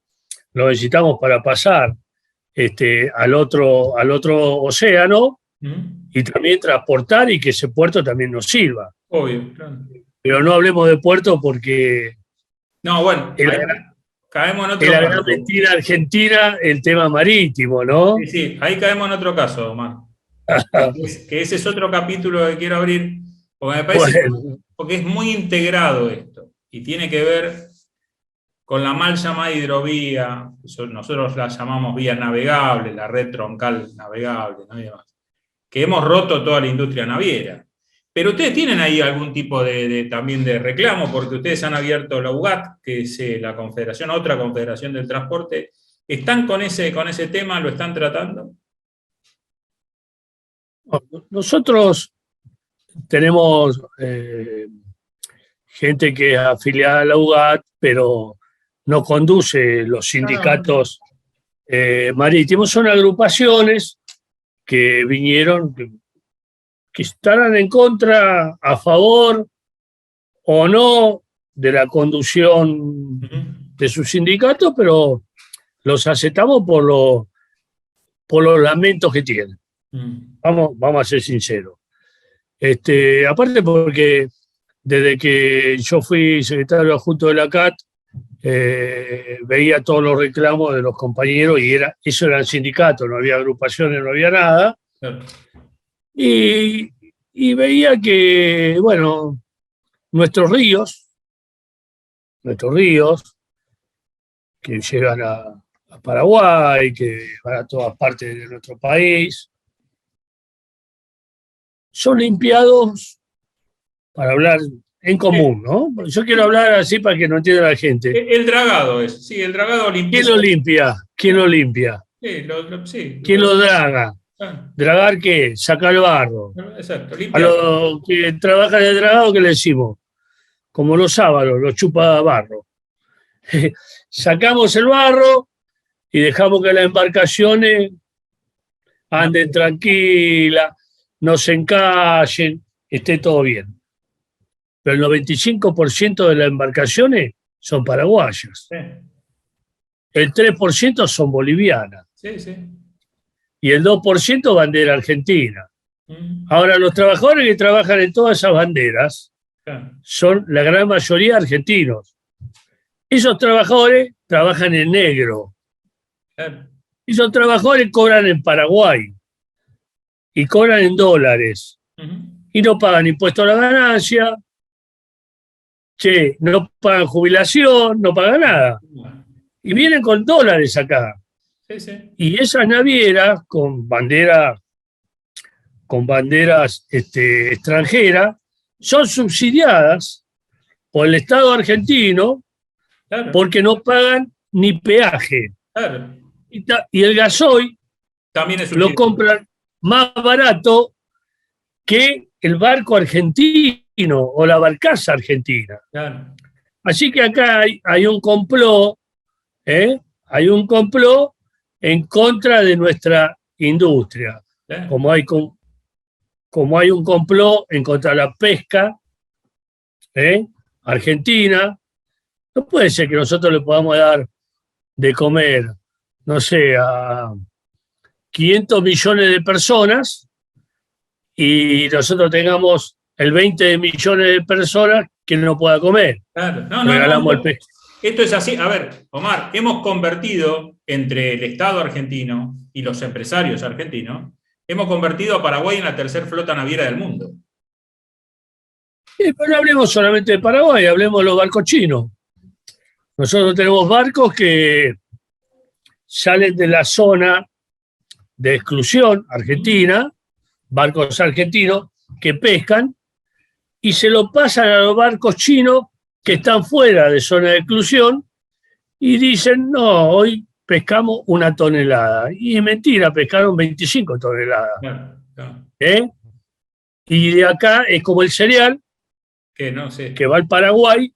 para pasar al otro océano y también transportar y que ese puerto también nos sirva.
Obvio, claro.
Pero no hablemos de puerto porque
no, bueno, caemos en otro
caso. La gran mentira argentina, el tema marítimo, ¿no?
Sí, ahí caemos en otro caso, Omar. que ese es otro capítulo que quiero abrir, porque me parece porque es muy integrado esto, y tiene que ver con la mal llamada hidrovía, nosotros la llamamos vía navegable, la red troncal navegable, ¿no? Y demás, que hemos roto toda la industria naviera. Pero ustedes tienen ahí algún tipo también de reclamo, porque ustedes han abierto la UGAT, que es la confederación, otra confederación del transporte. ¿Están con ese tema? ¿Lo están tratando?
Nosotros tenemos gente que es afiliada a la UGAT, pero no conduce los sindicatos marítimos. Son agrupaciones que vinieron, que estarán en contra, a favor o no de la conducción de su sindicato, pero los aceptamos por los lamentos que tienen. Vamos a ser sinceros. Aparte porque desde que yo fui secretario adjunto de la CAT, veía todos los reclamos de los compañeros y eso era el sindicato, no había agrupaciones, no había nada. Y veía que, bueno, nuestros ríos que llegan a Paraguay, que van a todas partes de nuestro país, son limpiados, para hablar en común, ¿no? Yo quiero hablar así para que no entienda la gente.
El dragado es, sí, el dragado limpia.
¿Quién lo limpia? ¿Quién lo limpia? ¿Quién lo draga? ¿Dragar qué? Sacar el barro.
Exacto,
a los que trabajan el dragado, ¿qué le decimos? Como los sábados, los chupa barro. Sacamos el barro y dejamos que las embarcaciones anden tranquilas, no se encallen, esté todo bien. Pero el 95% de las embarcaciones son paraguayas. Sí. El 3% son bolivianas.
Sí, sí.
Y el 2% bandera argentina. Ahora, los trabajadores que trabajan en todas esas banderas son la gran mayoría argentinos. Esos trabajadores trabajan en negro. Esos trabajadores cobran en Paraguay y cobran en dólares. Y no pagan impuesto a la ganancia, no pagan jubilación, no pagan nada. Y vienen con dólares acá.
Sí, sí.
Y esas navieras con banderas extranjeras son subsidiadas por el Estado argentino
Claro,
porque no pagan ni peaje.
claro.
Y el gasoil
También es
lo
subsidio.
compran más barato que el barco argentino o la barcaza argentina.
Claro,
Así que acá hay un complot, hay un complot en contra de nuestra industria,
claro.
como hay un complot en contra de la pesca argentina. No puede ser que nosotros le podamos dar de comer, no sé, a 500 millones de personas y nosotros tengamos el 20 de millones de personas que no pueda comer.
Claro. No,
Regalamos el pescado.
esto es así. A ver, Omar, hemos convertido entre el Estado argentino y los empresarios argentinos, hemos convertido a Paraguay en la tercera flota naviera del mundo.
Pero no hablemos solamente de Paraguay, hablemos de los barcos chinos. Nosotros tenemos barcos que salen de la zona de exclusión argentina, barcos argentinos que pescan y se lo pasan a los barcos chinos que están fuera de zona de exclusión y dicen, no, hoy pescamos 1 tonelada. Y es mentira, pescaron 25 toneladas.
Claro, claro.
Y de acá es como el cereal
Que no sé.
que va al Paraguay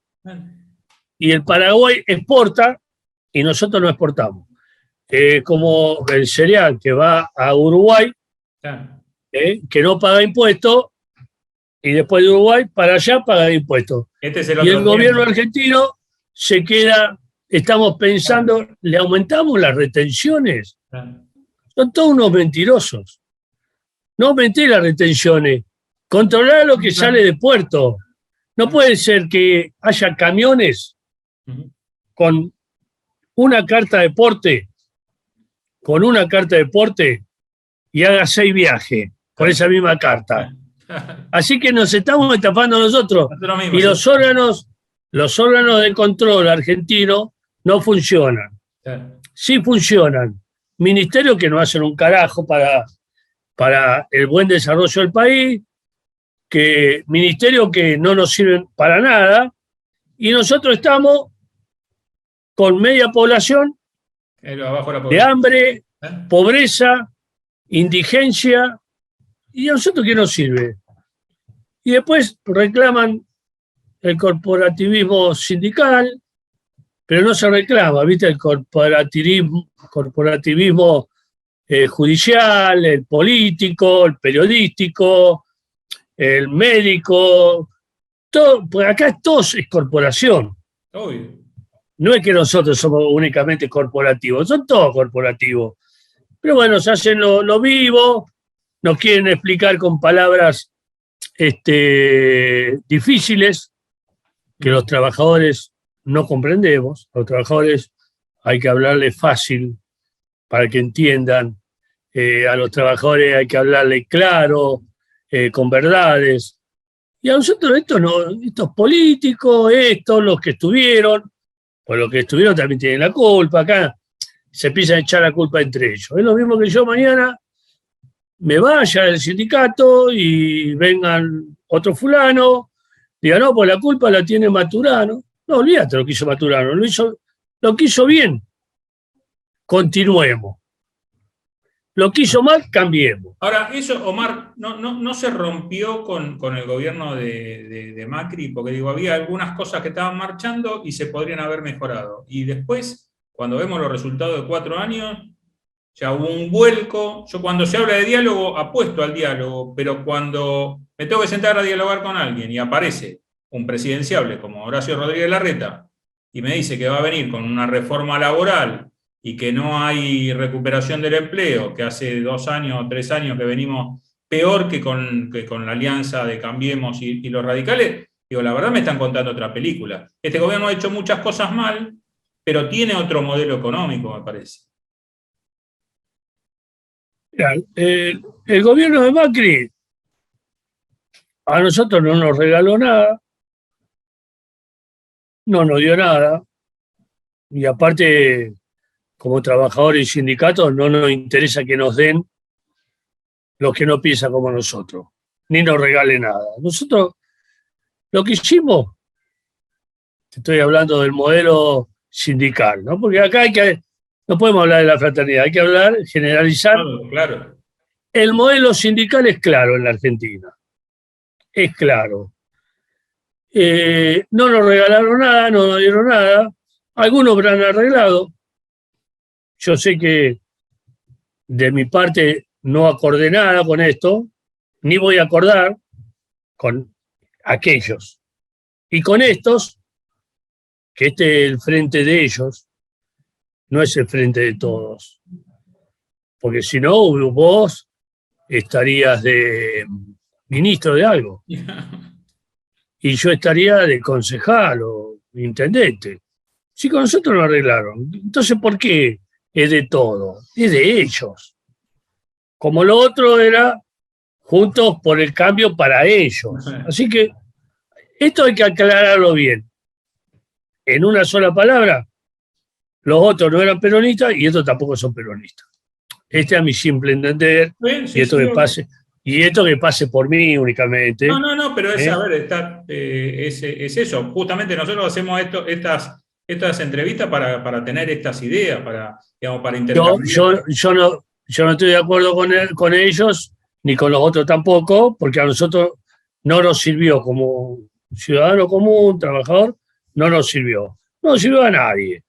y el Paraguay exporta y nosotros no exportamos. Como el cereal que va a Uruguay,
Claro.
que no paga impuestos, y después de Uruguay para allá paga impuestos.
Este es el
Y
otro
el gobierno
tema.
argentino se queda, estamos pensando, ¿le aumentamos las retenciones?
Claro.
Son todos unos mentirosos. No aumenté las retenciones, controlar lo que sale de puerto. No puede ser que haya camiones
Ujú.
con una carta de porte, y haga 6 viajes con esa misma carta. Así que nos estamos estafando nosotros.
Nosotros mismos,
Y
sí.
los órganos de control argentinos no funcionan.
Claro.
Sí funcionan. Ministerios que no hacen un carajo para el buen desarrollo del país, ministerios que no nos sirven para nada, y nosotros estamos con media población
Abajo la
de
pobreza.
hambre,
¿Eh?
pobreza, indigencia, ¿y a nosotros qué nos sirve? Y después reclaman el corporativismo sindical, pero no se reclama, ¿viste? El corporativismo judicial, el político, el periodístico, el médico, todo, pues acá todo es corporación.
Obvio.
No es que nosotros somos únicamente corporativos, son todos corporativos. Pero bueno, se hacen lo vivo, nos quieren explicar con palabras difíciles que los trabajadores no comprendemos. Los trabajadores hay que hablarles fácil para que entiendan. A los trabajadores hay que hablarles claro, con verdades. Y a nosotros estos políticos, los que estuvieron, pues los que estuvieron también tienen la culpa. Acá se empieza a echar la culpa entre ellos. Es lo mismo que yo mañana me vaya del sindicato y vengan otro fulano, diga, no, pues la culpa la tiene Maturano. No, olvídate lo que hizo Maturano, lo que hizo bien. Continuemos. Lo que hizo mal, cambiemos.
Ahora, eso, Omar, no se rompió con el gobierno de Macri, porque digo, había algunas cosas que estaban marchando y se podrían haber mejorado. Y después, cuando vemos los resultados de 4 años, ya hubo un vuelco. Yo cuando se habla de diálogo, apuesto al diálogo, pero cuando me tengo que sentar a dialogar con alguien y aparece un presidenciable como Horacio Rodríguez Larreta y me dice que va a venir con una reforma laboral y que no hay recuperación del empleo, que hace 2 años o 3 años que venimos peor que con la alianza de Cambiemos y los radicales, digo, la verdad me están contando otra película. Este gobierno ha hecho muchas cosas mal, pero tiene otro modelo económico, me parece.
Mira, el gobierno de Macri a nosotros no nos regaló nada, no nos dio nada, y aparte, como trabajadores y sindicatos, no nos interesa que nos den los que no piensan como nosotros, ni nos regalen nada. Nosotros Lo que hicimos, te estoy hablando del modelo sindical, ¿no? Porque acá no podemos hablar de la fraternidad, hay que hablar, generalizar.
Claro.
El modelo sindical es claro en la Argentina, es claro. No nos regalaron nada, no nos dieron nada, algunos habrán arreglado. Yo sé que de mi parte no acordé nada con esto, ni voy a acordar con aquellos. Y con estos, que este es el frente de ellos, no es el frente de todos. Porque si no, vos estarías de ministro de algo. Y yo estaría de concejal o intendente. Si con nosotros lo arreglaron, entonces ¿por qué es de todo? Es de ellos. Como lo otro era Juntos por el Cambio para ellos. Así que esto hay que aclararlo bien. En una sola palabra, los otros no eran peronistas y estos tampoco son peronistas. Este es mi simple entender, y esto que pase por mí únicamente.
No, pero es, a ver, es eso. Justamente nosotros hacemos estas entrevistas para tener estas ideas, para intercambiar.
Yo no estoy de acuerdo con ellos, ni con los otros tampoco, porque a nosotros no nos sirvió como ciudadano común, trabajador, no nos sirvió. No nos sirvió a nadie.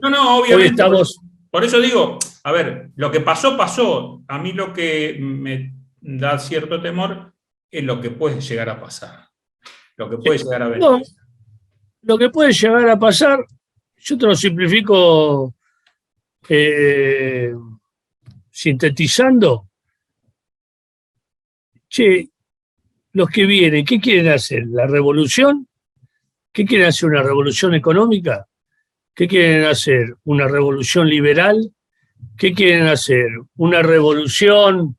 No, obviamente.
Hoy estamos...
Por eso digo, a ver, lo que pasó, pasó. A mí lo que me da cierto temor es lo que puede llegar a pasar. Lo que puede llegar a venir.
No, lo que puede llegar a pasar, yo te lo simplifico sintetizando. Che, los que vienen, ¿qué quieren hacer? ¿La revolución? ¿Qué quieren hacer? ¿Una revolución económica? ¿Qué quieren hacer? ¿Una revolución liberal? ¿Qué quieren hacer? ¿Una revolución,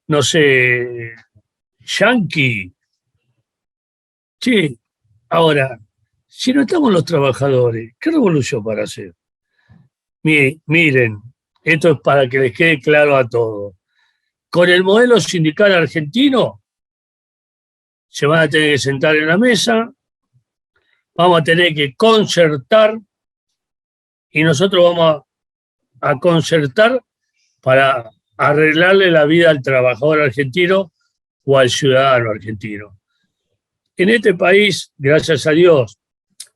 no sé, yanqui? Sí, ahora, si no estamos los trabajadores, ¿qué revolución para hacer? Miren, esto es para que les quede claro a todos. Con el modelo sindical argentino, se van a tener que sentar en la mesa, vamos a tener que concertar, y nosotros vamos a concertar para arreglarle la vida al trabajador argentino o al ciudadano argentino. En este país, gracias a Dios,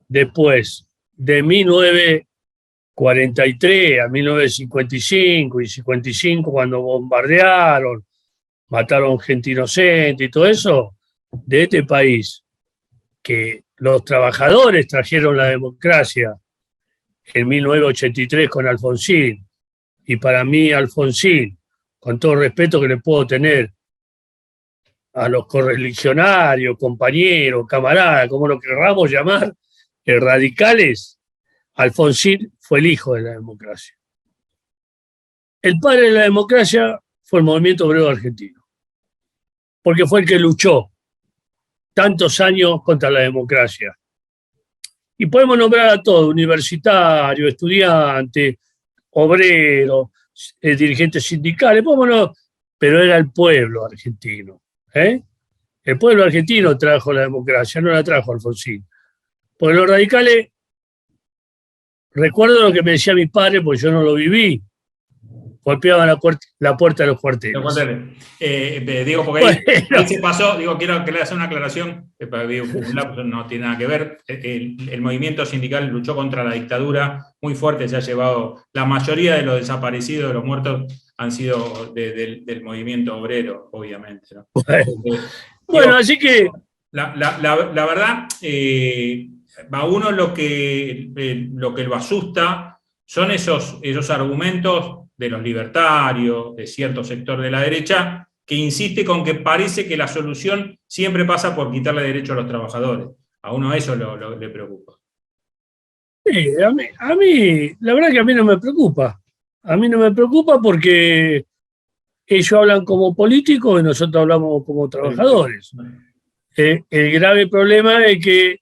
después de 1943 a 1955 y 55, cuando bombardearon, mataron gente inocente y todo eso, de este país, que los trabajadores trajeron la democracia en 1983 con Alfonsín, y para mí Alfonsín, con todo el respeto que le puedo tener a los correligionarios, compañeros, camaradas, como lo querramos llamar, radicales, Alfonsín fue el hijo de la democracia. El padre de la democracia fue el movimiento obrero argentino, porque fue el que luchó tantos años contra la democracia. Y podemos nombrar a todos, universitarios, estudiantes, obreros, dirigentes sindicales, pero era el pueblo argentino. El pueblo argentino trajo la democracia, no la trajo Alfonsín. Porque los radicales, recuerdo lo que me decía mi padre, porque yo no lo viví, golpeaban la puerta de los cuarteles.
Digo, porque ahí se pasó, quiero que le haga una aclaración, no tiene nada que ver. El movimiento sindical luchó contra la dictadura muy fuerte, se ha llevado, la mayoría de los desaparecidos, de los muertos, han sido del movimiento obrero, obviamente, ¿no?
Bueno, así que...
La verdad, a uno lo que lo asusta son esos argumentos de los libertarios, de cierto sector de la derecha, que insiste con que parece que la solución siempre pasa por quitarle derecho a los trabajadores. A uno eso le preocupa.
Sí, a mí, la verdad que a mí no me preocupa. A mí no me preocupa porque ellos hablan como políticos y nosotros hablamos como trabajadores. El grave problema es que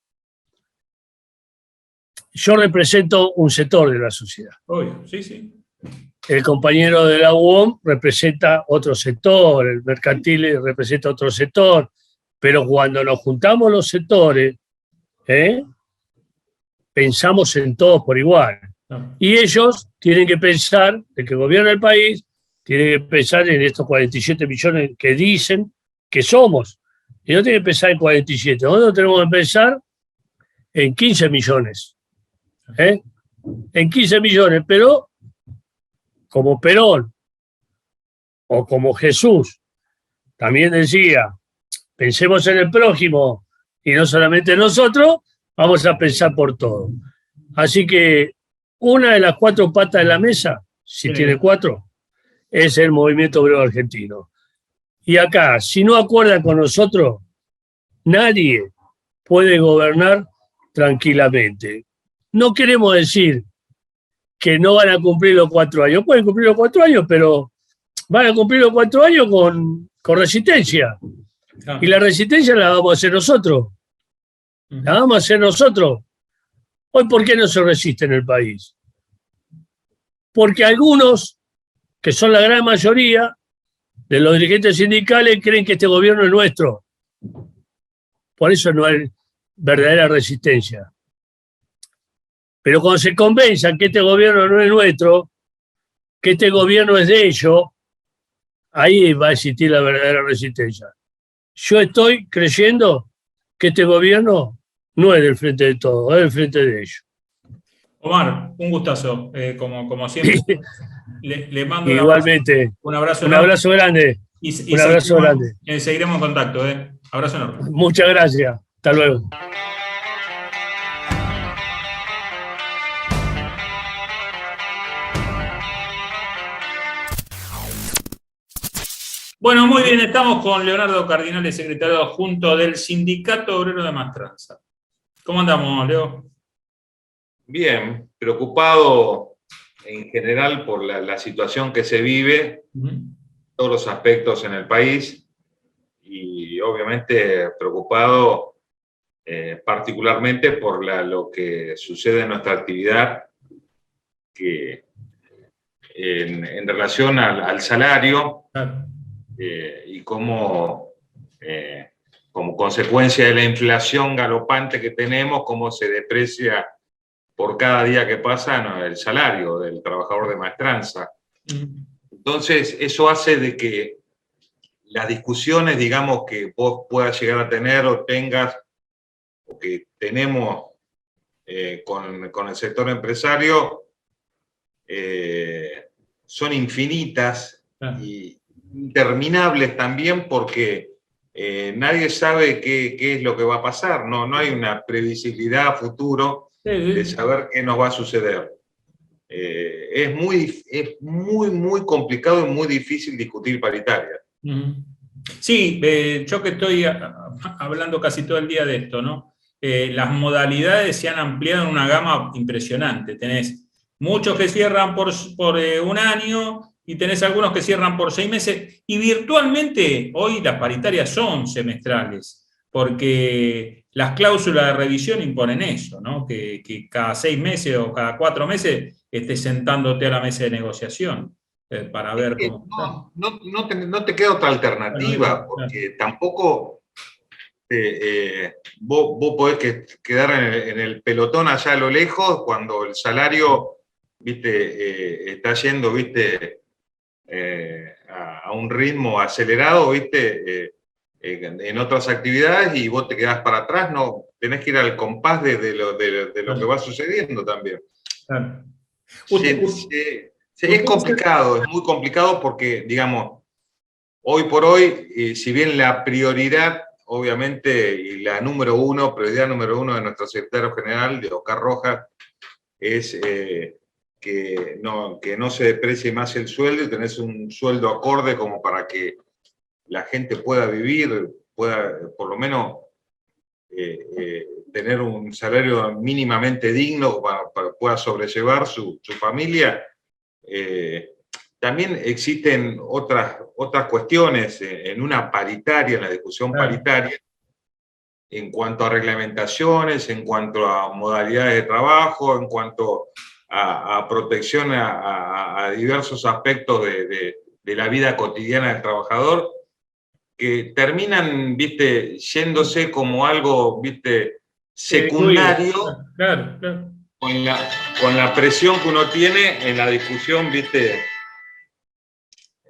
yo represento un sector de la sociedad.
Obvio, sí.
El compañero de la UOM representa otro sector, el mercantil representa otro sector, pero cuando nos juntamos los sectores, Pensamos en todos por igual. Y ellos tienen que pensar, el que gobierna el país, tiene que pensar en estos 47 millones que dicen que somos. Y no tiene que pensar en 47. Nosotros tenemos que pensar en 15 millones. En 15 millones, pero como Perón o como Jesús también decía, pensemos en el prójimo y no solamente en nosotros, vamos a pensar por todo. Así que una de las 4 patas de la mesa, si tiene 4, es el movimiento obrero argentino. Y acá, si no acuerdan con nosotros, nadie puede gobernar tranquilamente. No queremos decir que no van a cumplir los 4 años. Pueden cumplir los 4 años, pero van a cumplir los 4 años con resistencia. Y la resistencia la vamos a hacer nosotros. La vamos a hacer nosotros. Hoy, ¿por qué no se resiste en el país? Porque algunos, que son la gran mayoría de los dirigentes sindicales, creen que este gobierno es nuestro. Por eso no hay verdadera resistencia. Pero cuando se convenzan que este gobierno no es nuestro, que este gobierno es de ellos, ahí va a existir la verdadera resistencia. Yo estoy creyendo que este gobierno no es del frente de todos, es del frente de ellos.
Omar, un gustazo, como siempre. Le mando
igualmente
un abrazo
un abrazo grande.
Y
un abrazo grande.
Seguiremos en contacto. Abrazo enorme.
Muchas gracias. Hasta luego.
Bueno, muy bien, estamos con Leonardo Cardinale, secretario adjunto del Sindicato Obrero de Maestranza. ¿Cómo andamos, Leo?
Bien, preocupado en general por la situación que se vive, todos los aspectos en el país, y obviamente preocupado particularmente por lo que sucede en nuestra actividad, que en relación al salario, y cómo, como consecuencia de la inflación galopante que tenemos, cómo se deprecia por cada día que pasa el salario del trabajador de maestranza. Entonces, eso hace de que las discusiones, digamos, que vos puedas llegar a tener o tengas, o que tenemos con el sector empresario, son infinitas y interminables también, porque nadie sabe qué es lo que va a pasar. No hay una previsibilidad a futuro de saber qué nos va a suceder. Es muy complicado y muy difícil discutir paritaria.
Sí, yo que estoy hablando casi todo el día de esto, ¿no? Las modalidades se han ampliado en una gama impresionante. Tenés muchos que cierran por un año y tenés algunos que cierran por 6 meses, y virtualmente hoy las paritarias son semestrales, porque las cláusulas de revisión imponen eso, ¿no? Que cada 6 meses o cada 4 meses estés sentándote a la mesa de negociación para ver cómo...
No te queda otra alternativa, porque tampoco vos podés quedar en el pelotón allá a lo lejos cuando el salario, ¿viste? Está yendo, ¿viste? A un ritmo acelerado, ¿viste? En otras actividades, y vos te quedás para atrás, no, tenés que ir al compás de lo que va sucediendo también. Es complicado, es muy complicado porque, digamos, hoy por hoy, si bien la prioridad, obviamente, y la prioridad número uno de nuestro secretario general, de Oscar Rojas, es que no se deprecie más el sueldo y tenés un sueldo acorde como para que la gente pueda vivir, pueda por lo menos tener un salario mínimamente digno para pueda sobrellevar su familia. También existen otras cuestiones en una paritaria, en la discusión paritaria, en cuanto a reglamentaciones, en cuanto a modalidades de trabajo, en cuanto a protección a diversos aspectos de la vida cotidiana del trabajador, que terminan, ¿viste?, yéndose como algo, ¿viste?, secundario
Claro, claro.
con la presión que uno tiene en la discusión, ¿viste?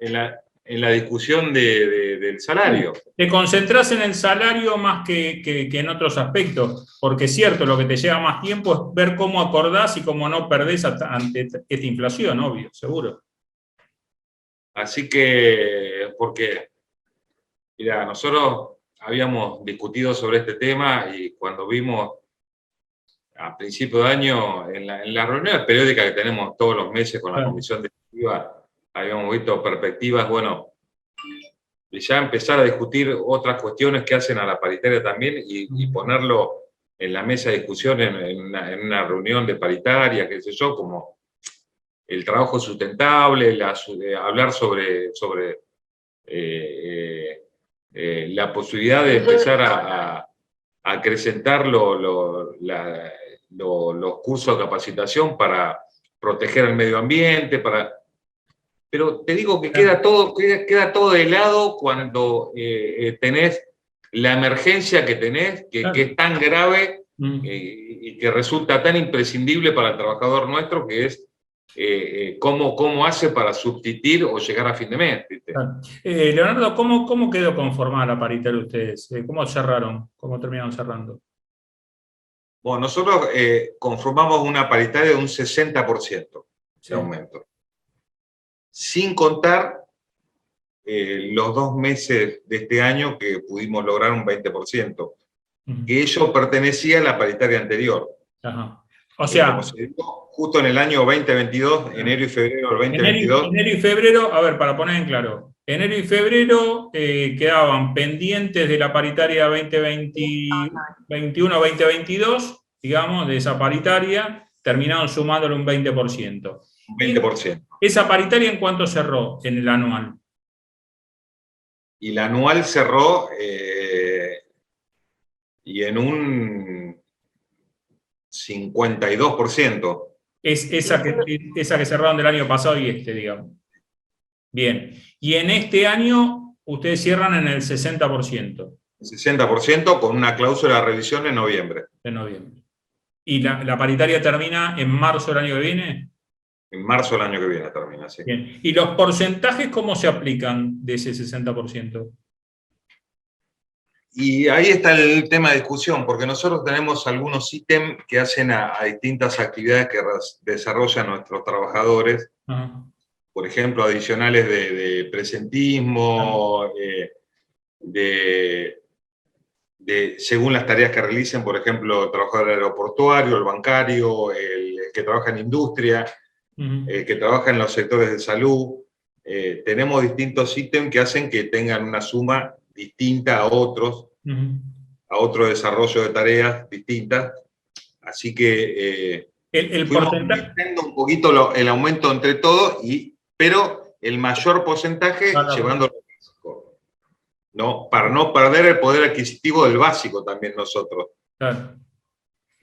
En la discusión del salario.
Te concentras en el salario más que en otros aspectos, porque es cierto, lo que te lleva más tiempo es ver cómo acordás y cómo no perdés ante esta inflación, obvio, seguro.
Así que, porque, mira, nosotros habíamos discutido sobre este tema y cuando vimos a principio de año, en las reuniones periódicas que tenemos todos los meses con la comisión directiva, habíamos visto perspectivas, bueno, y ya empezar a discutir otras cuestiones que hacen a la paritaria también y ponerlo en la mesa de discusión en una reunión de paritaria, qué sé yo, como el trabajo sustentable, hablar sobre la posibilidad de empezar a acrecentar los cursos de capacitación para proteger el medio ambiente, pero te digo que queda todo de lado cuando tenés la emergencia que tenés, que es tan grave y que resulta tan imprescindible para el trabajador nuestro, que es cómo hace para subsistir o llegar a fin de mes. ¿Viste?
Leonardo, ¿cómo quedó conformada la paritaria de ustedes? ¿Cómo cerraron? ¿Cómo terminaron cerrando?
Bueno, nosotros conformamos una paritaria de un 60% de aumento. Sin contar los 2 meses de este año que pudimos lograr un 20%, que ello pertenecía a la paritaria anterior.
Ajá. O sea,
como se dijo, justo en el año 2022, enero y febrero del 2022. Enero y
febrero, a ver, para poner en claro, enero y febrero quedaban pendientes de la paritaria 2021-2022, digamos, de esa paritaria, terminaron sumándole un 20%.
Un 20%.
¿Esa paritaria en cuánto cerró en el anual?
Y la anual cerró y en un 52%.
Es esa que cerraron del año pasado y digamos. Bien. Y en este año ustedes cierran en el 60%.
60% con una cláusula de revisión en noviembre.
En noviembre. ¿Y la paritaria termina en marzo del año que viene?
En marzo del año que viene termina, sí.
Bien. ¿Y los porcentajes cómo se aplican de ese 60%?
Y ahí está el tema de discusión, porque nosotros tenemos algunos ítems que hacen a distintas actividades que desarrollan nuestros trabajadores.
Ajá.
Por ejemplo, adicionales de presentismo, según las tareas que realicen, por ejemplo, el trabajador aeroportuario, el bancario, el que trabaja en industria, el que trabaja en los sectores de salud. Tenemos distintos ítems que hacen que tengan una suma distinta a otro desarrollo de tareas distintas. Así que fuimos viendo un poquito el aumento entre todos, pero el mayor porcentaje llevándolo al básico, ¿no? Para no perder el poder adquisitivo del básico también nosotros.
Claro.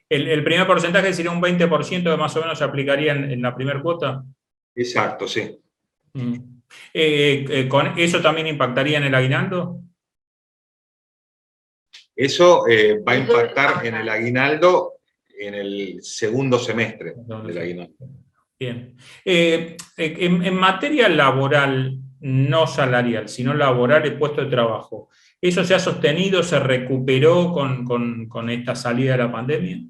¿El primer porcentaje sería un 20% que más o menos se aplicaría en la primera cuota?
Exacto, sí.
¿Con eso también impactaría en el aguinaldo?
Eso va a impactar en el aguinaldo en el segundo semestre del aguinaldo.
Bien. En materia laboral, no salarial, sino laboral, el puesto de trabajo, ¿eso se ha sostenido, se recuperó con esta salida de la pandemia?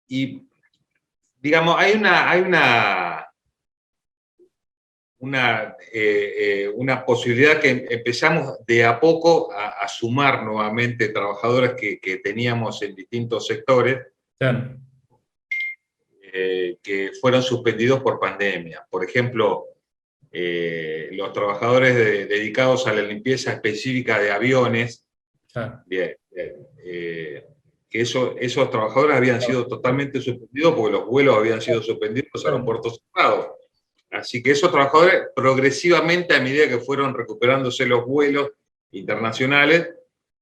Y, digamos, hay una posibilidad que empezamos de a poco a sumar nuevamente trabajadores que teníamos en distintos sectores,
claro,
que fueron suspendidos por pandemia. Por ejemplo, los trabajadores dedicados a la limpieza específica de aviones,
claro,
que esos trabajadores habían sido totalmente suspendidos porque los vuelos habían sido suspendidos, los aeropuertos cerrados. Así que esos trabajadores, progresivamente, a medida que fueron recuperándose los vuelos internacionales,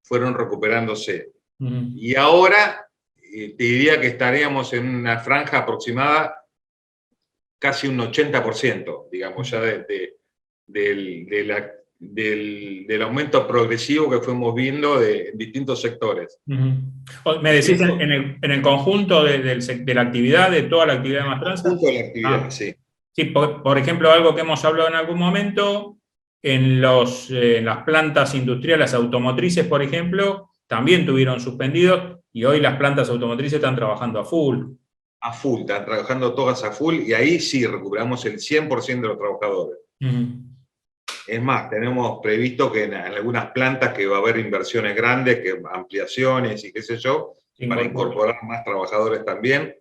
fueron recuperándose. Y ahora, te diría que estaríamos en una franja aproximada, casi un 80%, digamos, ya de del aumento progresivo que fuimos viendo en distintos sectores.
Me decís en el conjunto de la actividad, de toda la actividad de Maestranza.
En el conjunto de la actividad, sí.
Sí, por ejemplo, algo que hemos hablado en algún momento, en las plantas industriales automotrices, por ejemplo, también tuvieron suspendidos, y hoy las plantas automotrices están trabajando a full.
A full, están trabajando todas a full, y ahí sí recuperamos el 100% de los trabajadores. Es más, tenemos previsto que en algunas plantas que va a haber inversiones grandes, que ampliaciones y qué sé yo, para incorporar más trabajadores también,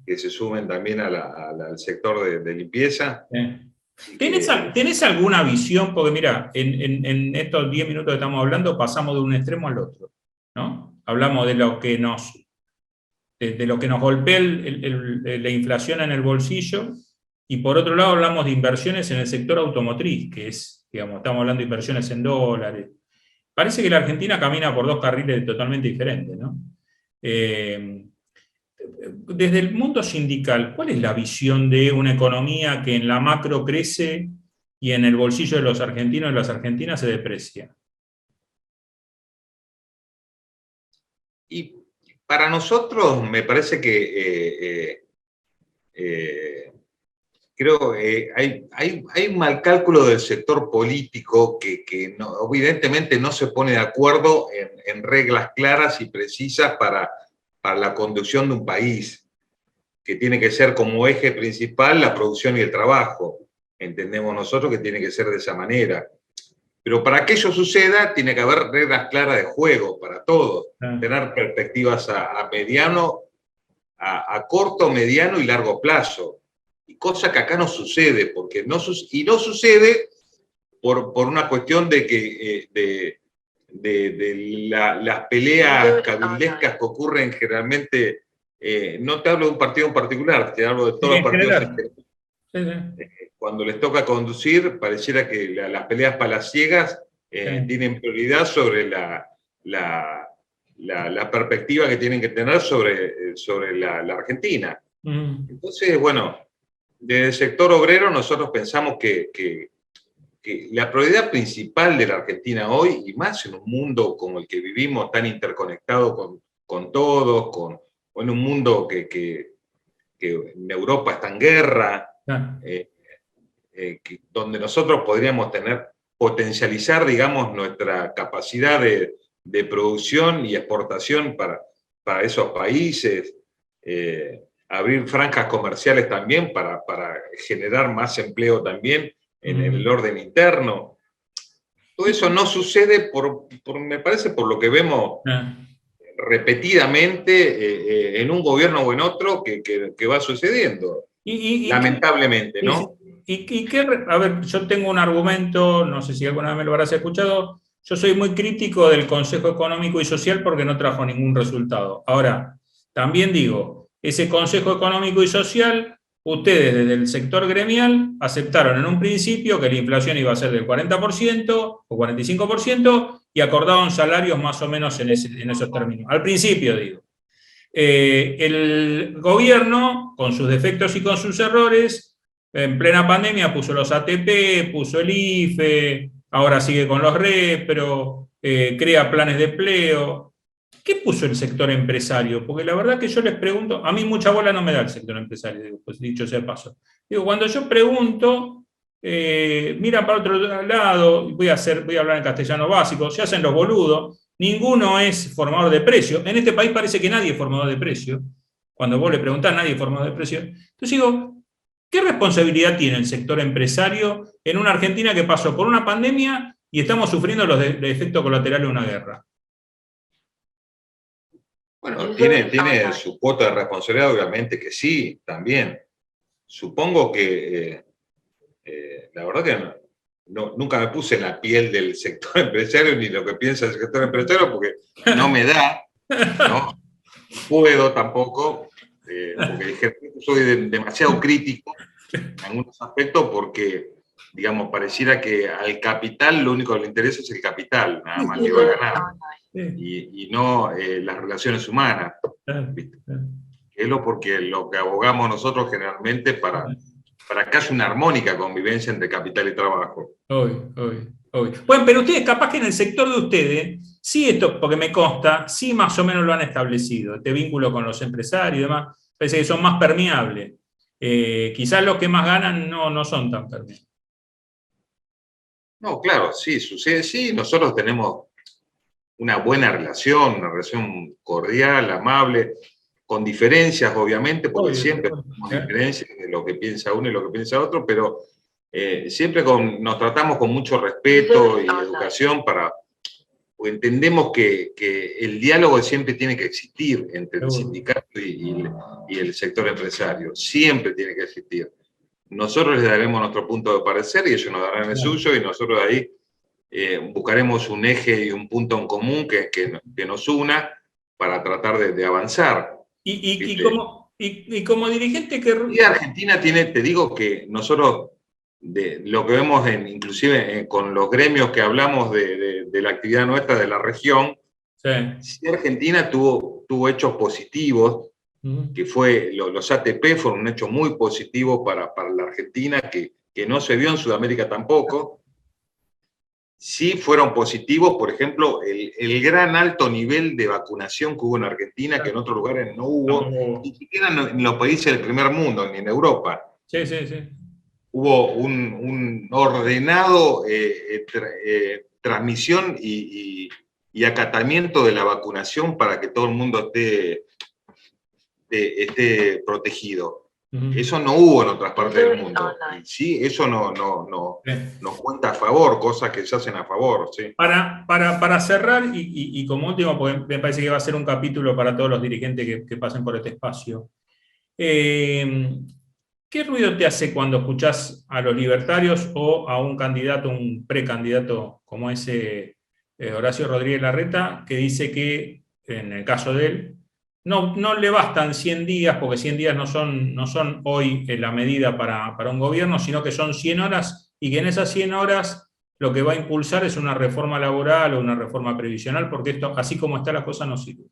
que se sumen también al sector de limpieza.
¿Tenés alguna visión? Porque mira, en estos 10 minutos que estamos hablando pasamos de un extremo al otro, ¿no? Hablamos de lo que nos golpea la inflación en el bolsillo, y por otro lado hablamos de inversiones en el sector automotriz, que es, digamos, estamos hablando de inversiones en dólares. Parece que la Argentina camina por dos carriles totalmente diferentes, ¿no? Desde el mundo sindical, ¿cuál es la visión de una economía que en la macro crece y en el bolsillo de los argentinos y las argentinas se deprecia?
Y para nosotros me parece que creo hay un mal cálculo del sector político que no, evidentemente no se pone de acuerdo en reglas claras y precisas para la conducción de un país, que tiene que ser como eje principal la producción y el trabajo. Entendemos nosotros que tiene que ser de esa manera. Pero para que eso suceda, tiene que haber reglas claras de juego para todos. Tener perspectivas a mediano, a corto, mediano y largo plazo. Y cosa que acá no sucede, porque no sucede por una cuestión de que las peleas cabildescas que ocurren generalmente, no te hablo de un partido en particular, te hablo de todos los partidos en general. Cuando les toca conducir, pareciera que las peleas palaciegas tienen prioridad sobre la perspectiva que tienen que tener sobre la Argentina. Entonces, bueno, desde el sector obrero nosotros pensamos que la prioridad principal de la Argentina hoy, y más en un mundo como el que vivimos, tan interconectado con todos, o en un mundo que en Europa está en guerra, donde nosotros podríamos potencializar, digamos, nuestra capacidad de producción y exportación para esos países, abrir franjas comerciales también para generar más empleo también en el orden interno. Todo eso no sucede, me parece, por lo que vemos repetidamente en un gobierno o en otro que va sucediendo, lamentablemente, ¿no?
A ver, yo tengo un argumento, no sé si alguna vez me lo habrás escuchado. Yo soy muy crítico del Consejo Económico y Social porque no trajo ningún resultado. Ahora, también digo, ese Consejo Económico y Social, ustedes desde el sector gremial aceptaron en un principio que la inflación iba a ser del 40% o 45% y acordaron salarios más o menos en esos términos. Al principio, digo. El gobierno, con sus defectos y con sus errores, en plena pandemia puso los ATP, puso el IFE, ahora sigue con los REPRO, crea planes de empleo. ¿Qué puso el sector empresario? Porque la verdad que yo les pregunto, a mí mucha bola no me da el sector empresario, pues dicho sea de paso. Digo, cuando yo pregunto, miran para otro lado, voy a hablar en castellano básico, se hacen los boludos, ninguno es formador de precio. En este país parece que nadie es formador de precio. Cuando vos le preguntás, nadie es formador de precio. Entonces digo, ¿qué responsabilidad tiene el sector empresario en una Argentina que pasó por una pandemia y estamos sufriendo los efectos colaterales de una guerra?
Bueno, tiene su cuota de responsabilidad, obviamente que sí, también. Supongo que, la verdad que nunca me puse en la piel del sector empresario ni lo que piensa el sector empresario porque no me da, no puedo tampoco, porque soy demasiado crítico en algunos aspectos porque, digamos, pareciera que al capital lo único que le interesa es el capital, nada más que va a ganar. Y no las relaciones humanas, ¿viste? Es porque lo que abogamos nosotros generalmente para que haya una armónica convivencia entre capital y trabajo.
Obvio. Bueno, pero ustedes, capaz que en el sector de ustedes, sí, esto, porque me consta, sí más o menos lo han establecido, este vínculo con los empresarios y demás, parece que son más permeables. Quizás los que más ganan no son tan permeables.
No, claro, sí, sucede, sí, nosotros tenemos una buena relación, una relación cordial, amable, con diferencias, obviamente, porque siempre tenemos diferencias de lo que piensa uno y lo que piensa otro, pero siempre nos tratamos con mucho respeto y educación porque entendemos que el diálogo siempre tiene que existir entre el sindicato y el sector empresario, siempre tiene que existir. Nosotros les daremos nuestro punto de parecer y ellos nos darán el suyo y nosotros de ahí buscaremos un eje y un punto en común que nos una para tratar de avanzar.
Y como dirigente que...
Y Argentina tiene, te digo que nosotros, de lo que vemos inclusive con los gremios que hablamos de la actividad nuestra de la región, sí Argentina tuvo hechos positivos, que fue, los ATP fueron un hecho muy positivo para la Argentina, que no se vio en Sudamérica tampoco. Sí fueron positivos, por ejemplo, el gran alto nivel de vacunación que hubo en Argentina, que en otros lugares no hubo, ni siquiera en los países del primer mundo, ni en Europa.
Sí.
Hubo un ordenado transmisión y acatamiento de la vacunación para que todo el mundo esté protegido. Eso no hubo en otras partes del mundo. Sí, eso nos cuenta a favor, cosas que se hacen a favor. Sí.
Para cerrar, y como último, porque me parece que va a ser un capítulo para todos los dirigentes que pasen por este espacio. ¿Qué ruido te hace cuando escuchás a los libertarios o a un candidato, un precandidato como ese Horacio Rodríguez Larreta, que dice que, en el caso de él, no le bastan 100 días, porque 100 días no son hoy la medida para un gobierno, sino que son 100 horas, y que en esas 100 horas lo que va a impulsar es una reforma laboral o una reforma previsional, porque esto, así como está la cosa, no sirve?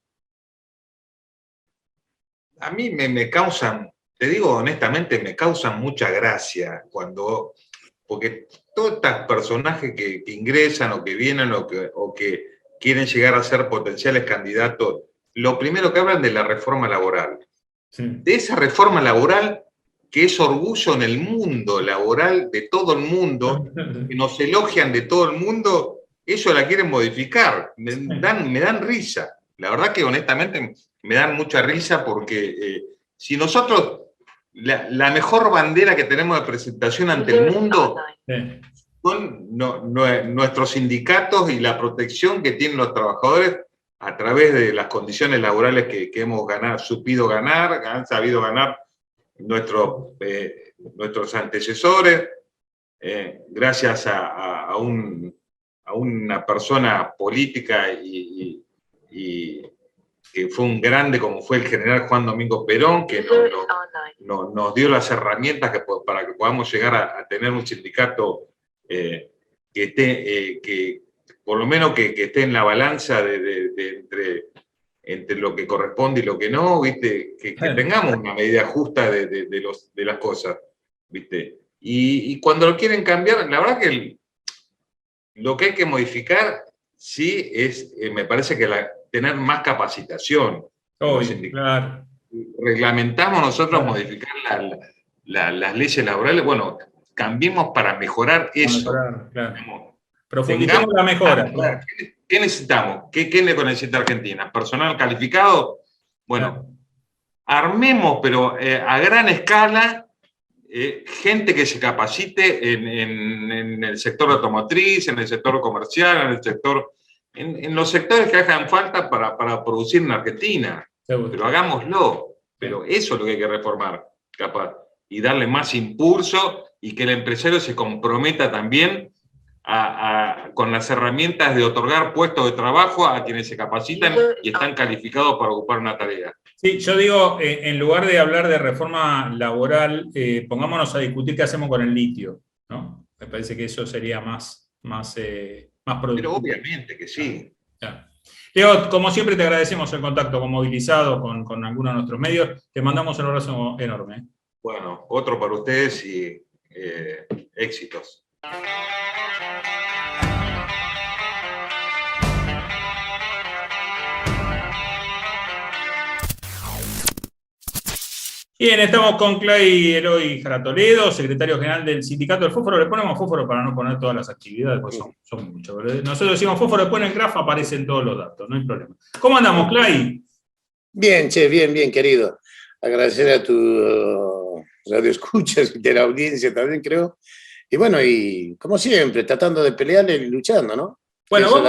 A mí me causan, te digo honestamente, me causan mucha gracia porque todos estos personajes que ingresan o que vienen o que quieren llegar a ser potenciales candidatos, lo primero que hablan de la reforma laboral. Sí. De esa reforma laboral que es orgullo en el mundo laboral de todo el mundo, que nos elogian de todo el mundo, ellos la quieren modificar. Me dan risa. La verdad que honestamente me dan mucha risa porque si nosotros, la mejor bandera que tenemos de presentación ante el mundo son nuestros sindicatos y la protección que tienen los trabajadores a través de las condiciones laborales que hemos han sabido ganar nuestros antecesores, gracias a una persona política y que fue un grande como fue el general Juan Domingo Perón, que nos dio las herramientas para que podamos llegar a tener un sindicato que por lo menos que esté en la balanza entre lo que corresponde y lo que no, ¿viste? Que tengamos una medida justa de las cosas, ¿viste? Y cuando lo quieren cambiar, la verdad que lo que hay que modificar, sí, me parece que tener más capacitación.
Claro.
Reglamentamos nosotros modificar las leyes laborales, bueno, cambiemos para mejorar eso.
Claro. Profundicemos la mejora.
¿Qué necesitamos? ¿Qué necesita Argentina? ¿Personal calificado? Bueno, armemos, pero a gran escala, gente que se capacite en el sector automotriz, en el sector comercial, en los sectores que hagan falta para producir en Argentina. Seguro. Pero hagámoslo. Pero eso es lo que hay que reformar, capaz. Y darle más impulso y que el empresario se comprometa también con las herramientas de otorgar puestos de trabajo a quienes se capacitan y están calificados para ocupar una tarea.
Sí, yo digo, en lugar de hablar de reforma laboral, pongámonos a discutir qué hacemos con el litio, ¿no? Me parece que eso sería más productivo.
Pero obviamente que sí.
Ya. Leo, como siempre te agradecemos el contacto con Movilizado, con algunos de nuestros medios. Te mandamos un abrazo enorme.
Bueno, otro para ustedes y éxitos.
Bien, estamos con Clay Eloy Jara Toledo, secretario general del Sindicato del Fósforo. Le ponemos fósforo para no poner todas las actividades, porque son muchas. Nosotros decimos fósforo, después en el grafo aparecen todos los datos, no hay problema. ¿Cómo andamos, Clay?
Bien, che, bien, querido. Agradecer a tu radio escuchas y de la audiencia también, creo. Y bueno, y como siempre, tratando de pelear y luchando, ¿no?
Bueno,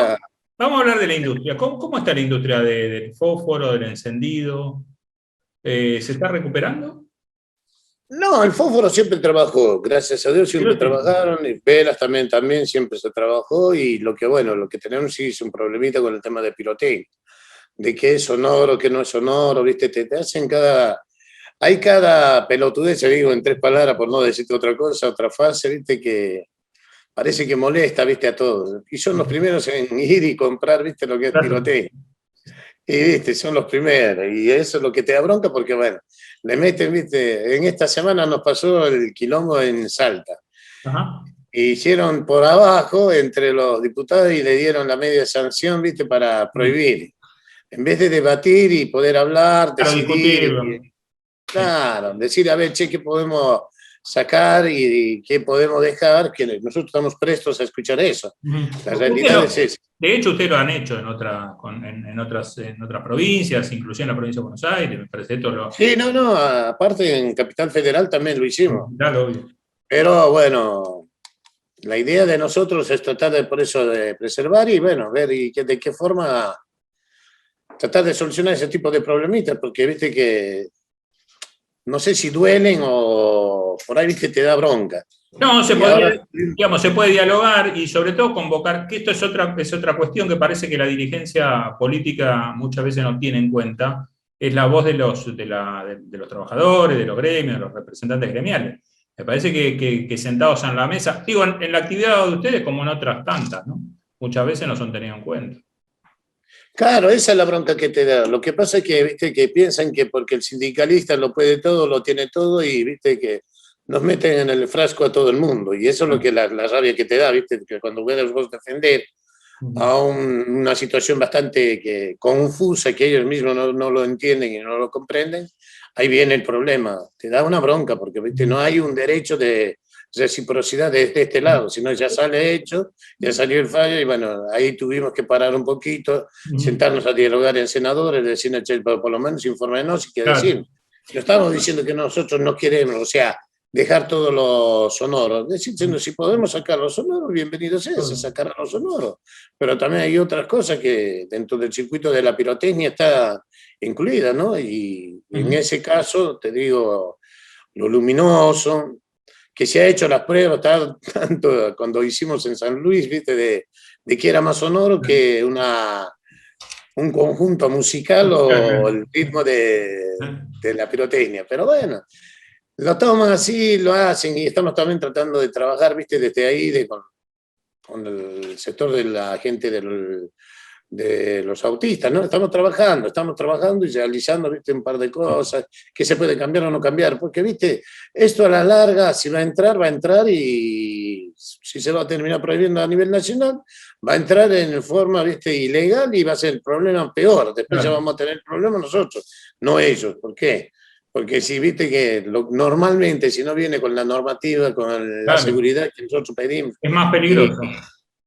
vamos a hablar de la industria. ¿Cómo está la industria del fósforo, del encendido? ¿Se está recuperando?
No, el fósforo siempre trabajó, gracias a Dios siempre trabajaron, y velas también siempre se trabajó, y lo que tenemos sí es un problemita con el tema de pirotecnia, de qué es sonoro, qué no es sonoro, ¿viste? Te hacen hay cada pelotudez, digo en 3 palabras, por no decirte otra cosa, otra frase, ¿viste? Que parece que molesta, ¿viste? A todos. Y son los primeros en ir y comprar, ¿viste? Lo que es pirotecnia. Y, ¿viste? Son los primeros. Y eso es lo que te da bronca porque, bueno, le meten, ¿viste? En esta semana nos pasó el quilombo en Salta.
Ajá.
Hicieron por abajo entre los diputados y le dieron la media sanción, ¿viste? Para prohibir. En vez de debatir y poder hablar, decidir. Claro, decir, a ver, che, ¿qué podemos sacar y qué podemos dejar? Que nosotros estamos prestos a escuchar eso. La realidad es esa.
De hecho, ustedes lo han hecho en otras provincias, inclusive en la provincia de Buenos Aires, me parece esto
Sí, no, aparte en Capital Federal también lo hicimos.
Claro, obvio.
Pero bueno, la idea de nosotros es tratar por eso de preservar y bueno, ver de qué forma tratar de solucionar ese tipo de problemitas, porque viste que no sé si duelen o por ahí viste te da bronca.
No, se puede dialogar y sobre todo convocar, que esto es otra cuestión que parece que la dirigencia política muchas veces no tiene en cuenta, es la voz de los trabajadores, de los gremios, de los representantes gremiales. Me parece que sentados en la mesa, digo, en la actividad de ustedes como en otras tantas, ¿no? Muchas veces no son tenidos en cuenta.
Claro, esa es la bronca que te da. Lo que pasa es que, viste, que piensan que porque el sindicalista lo puede todo, lo tiene todo y, viste, que nos meten en el frasco a todo el mundo. Y eso es lo que la rabia que te da, viste, que cuando puedes vos defender a una situación bastante confusa, que ellos mismos no lo entienden y no lo comprenden, ahí viene el problema. Te da una bronca porque, viste, no hay un derecho de reciprocidad desde este lado, sino ya sale hecho, ya salió el fallo y bueno, ahí tuvimos que parar un poquito, sentarnos a dialogar en senadores, decir, che, por lo menos infórmenos y qué decir. No estamos diciendo que nosotros no queremos, o sea, dejar todo lo sonoro, decir, si podemos sacar los sonoros, bienvenidos sean, sacar los sonoros, pero también hay otras cosas que dentro del circuito de la pirotecnia está incluida, ¿no? Y en ese caso, te digo, lo luminoso, que se ha hecho las pruebas, tanto cuando hicimos en San Luis, ¿viste? De que era más sonoro que un conjunto musical o el ritmo de la pirotecnia. Pero bueno, lo toman así, lo hacen y estamos también tratando de trabajar, ¿viste? Desde ahí, con el sector de la gente de los autistas, ¿no? Estamos trabajando y realizando, ¿viste? Un par de cosas que se puede cambiar o no cambiar, porque, ¿viste? Esto a la larga, si va a entrar y si se va a terminar prohibiendo a nivel nacional, va a entrar en forma, ¿viste? Ilegal y va a ser el problema peor. Después ya vamos a tener problemas nosotros, no ellos. ¿Por qué? Porque si viste que normalmente, si no viene con la normativa, con la seguridad que nosotros pedimos,
es más peligroso.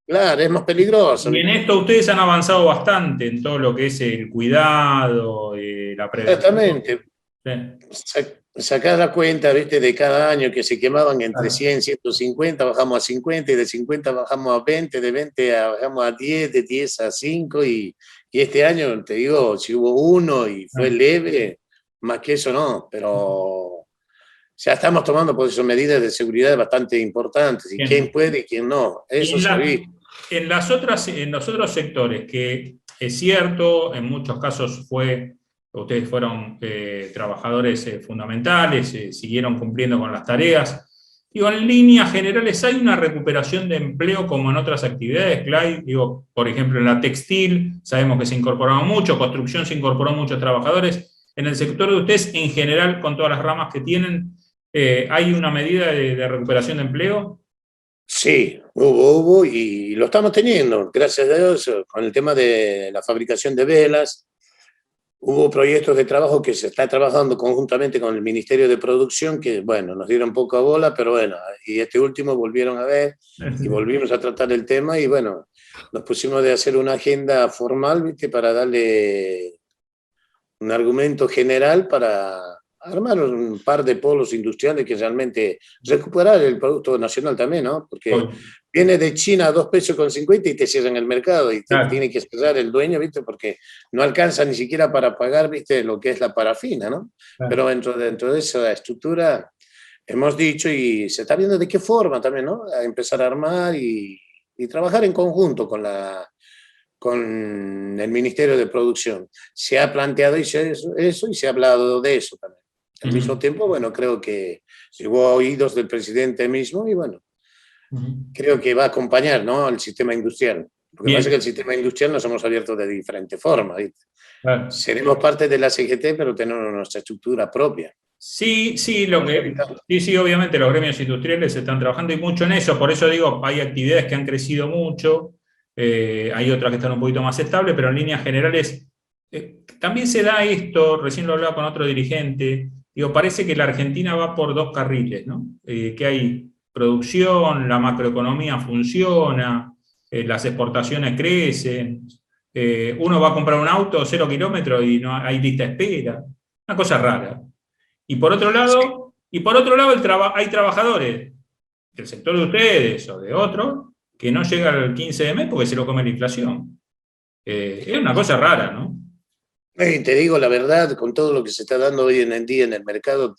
Claro, es más peligroso.
Y en esto ustedes han avanzado bastante en todo lo que es el cuidado, la prevención.
Exactamente. Sí. Sacar la cuenta, ¿viste? De cada año que se quemaban entre 100, 150, bajamos a 50, y de 50 bajamos a 20, de 20 bajamos a 10, de 10 a 5, y este año, te digo, si hubo uno y fue leve, más que eso no, pero ya estamos tomando por eso medidas de seguridad bastante importantes, y quién puede y quién no, eso se vive.
En los otros sectores, que es cierto, en muchos casos ustedes fueron trabajadores fundamentales, siguieron cumpliendo con las tareas. Digo, en líneas generales, ¿hay una recuperación de empleo como en otras actividades, Clay? Digo, por ejemplo, en la textil, sabemos que se incorporaron mucho, construcción se incorporó muchos trabajadores. En el sector de ustedes, en general, con todas las ramas que tienen, ¿hay una medida de recuperación de empleo?
Sí, hubo y lo estamos teniendo, gracias a Dios, con el tema de la fabricación de velas. Hubo proyectos de trabajo que se está trabajando conjuntamente con el Ministerio de Producción, que, bueno, nos dieron poca bola, pero bueno, y este último volvieron a ver y volvimos a tratar el tema y, bueno, nos pusimos de hacer una agenda formal, ¿viste? Para darle un argumento general para armar un par de polos industriales que realmente recuperar el producto nacional también, ¿no? Porque viene de China a 2,50 pesos y te cierran el mercado y te tiene que cerrar el dueño, ¿viste? Porque no alcanza ni siquiera para pagar, ¿viste? Lo que es la parafina, ¿no? Pero dentro de esa estructura hemos dicho y se está viendo de qué forma también, ¿no? A empezar a armar y trabajar en conjunto con el Ministerio de Producción. Se ha planteado eso y se ha hablado de eso también. Al mismo tiempo, bueno, creo que llegó a oídos del presidente mismo y, bueno, creo que va a acompañar, ¿no?, al sistema industrial. Lo que pasa es que el sistema industrial nos hemos abierto de diferente forma. Seremos parte de la CGT, pero tenemos nuestra estructura propia.
Sí, obviamente los gremios industriales están trabajando y mucho en eso, por eso digo, hay actividades que han crecido mucho, hay otras que están un poquito más estables, pero en líneas generales también se da esto, recién lo hablaba con otro dirigente, digo, parece que la Argentina va por dos carriles, ¿no? Que hay producción, la macroeconomía funciona, las exportaciones crecen, uno va a comprar un auto 0 kilómetros y no hay lista de espera, una cosa rara. Y por otro lado, hay trabajadores del sector de ustedes o de otros que no llega al 15 de mes porque se lo come la inflación. Es una cosa rara, ¿no?
Te digo la verdad, con todo lo que se está dando hoy en día en el mercado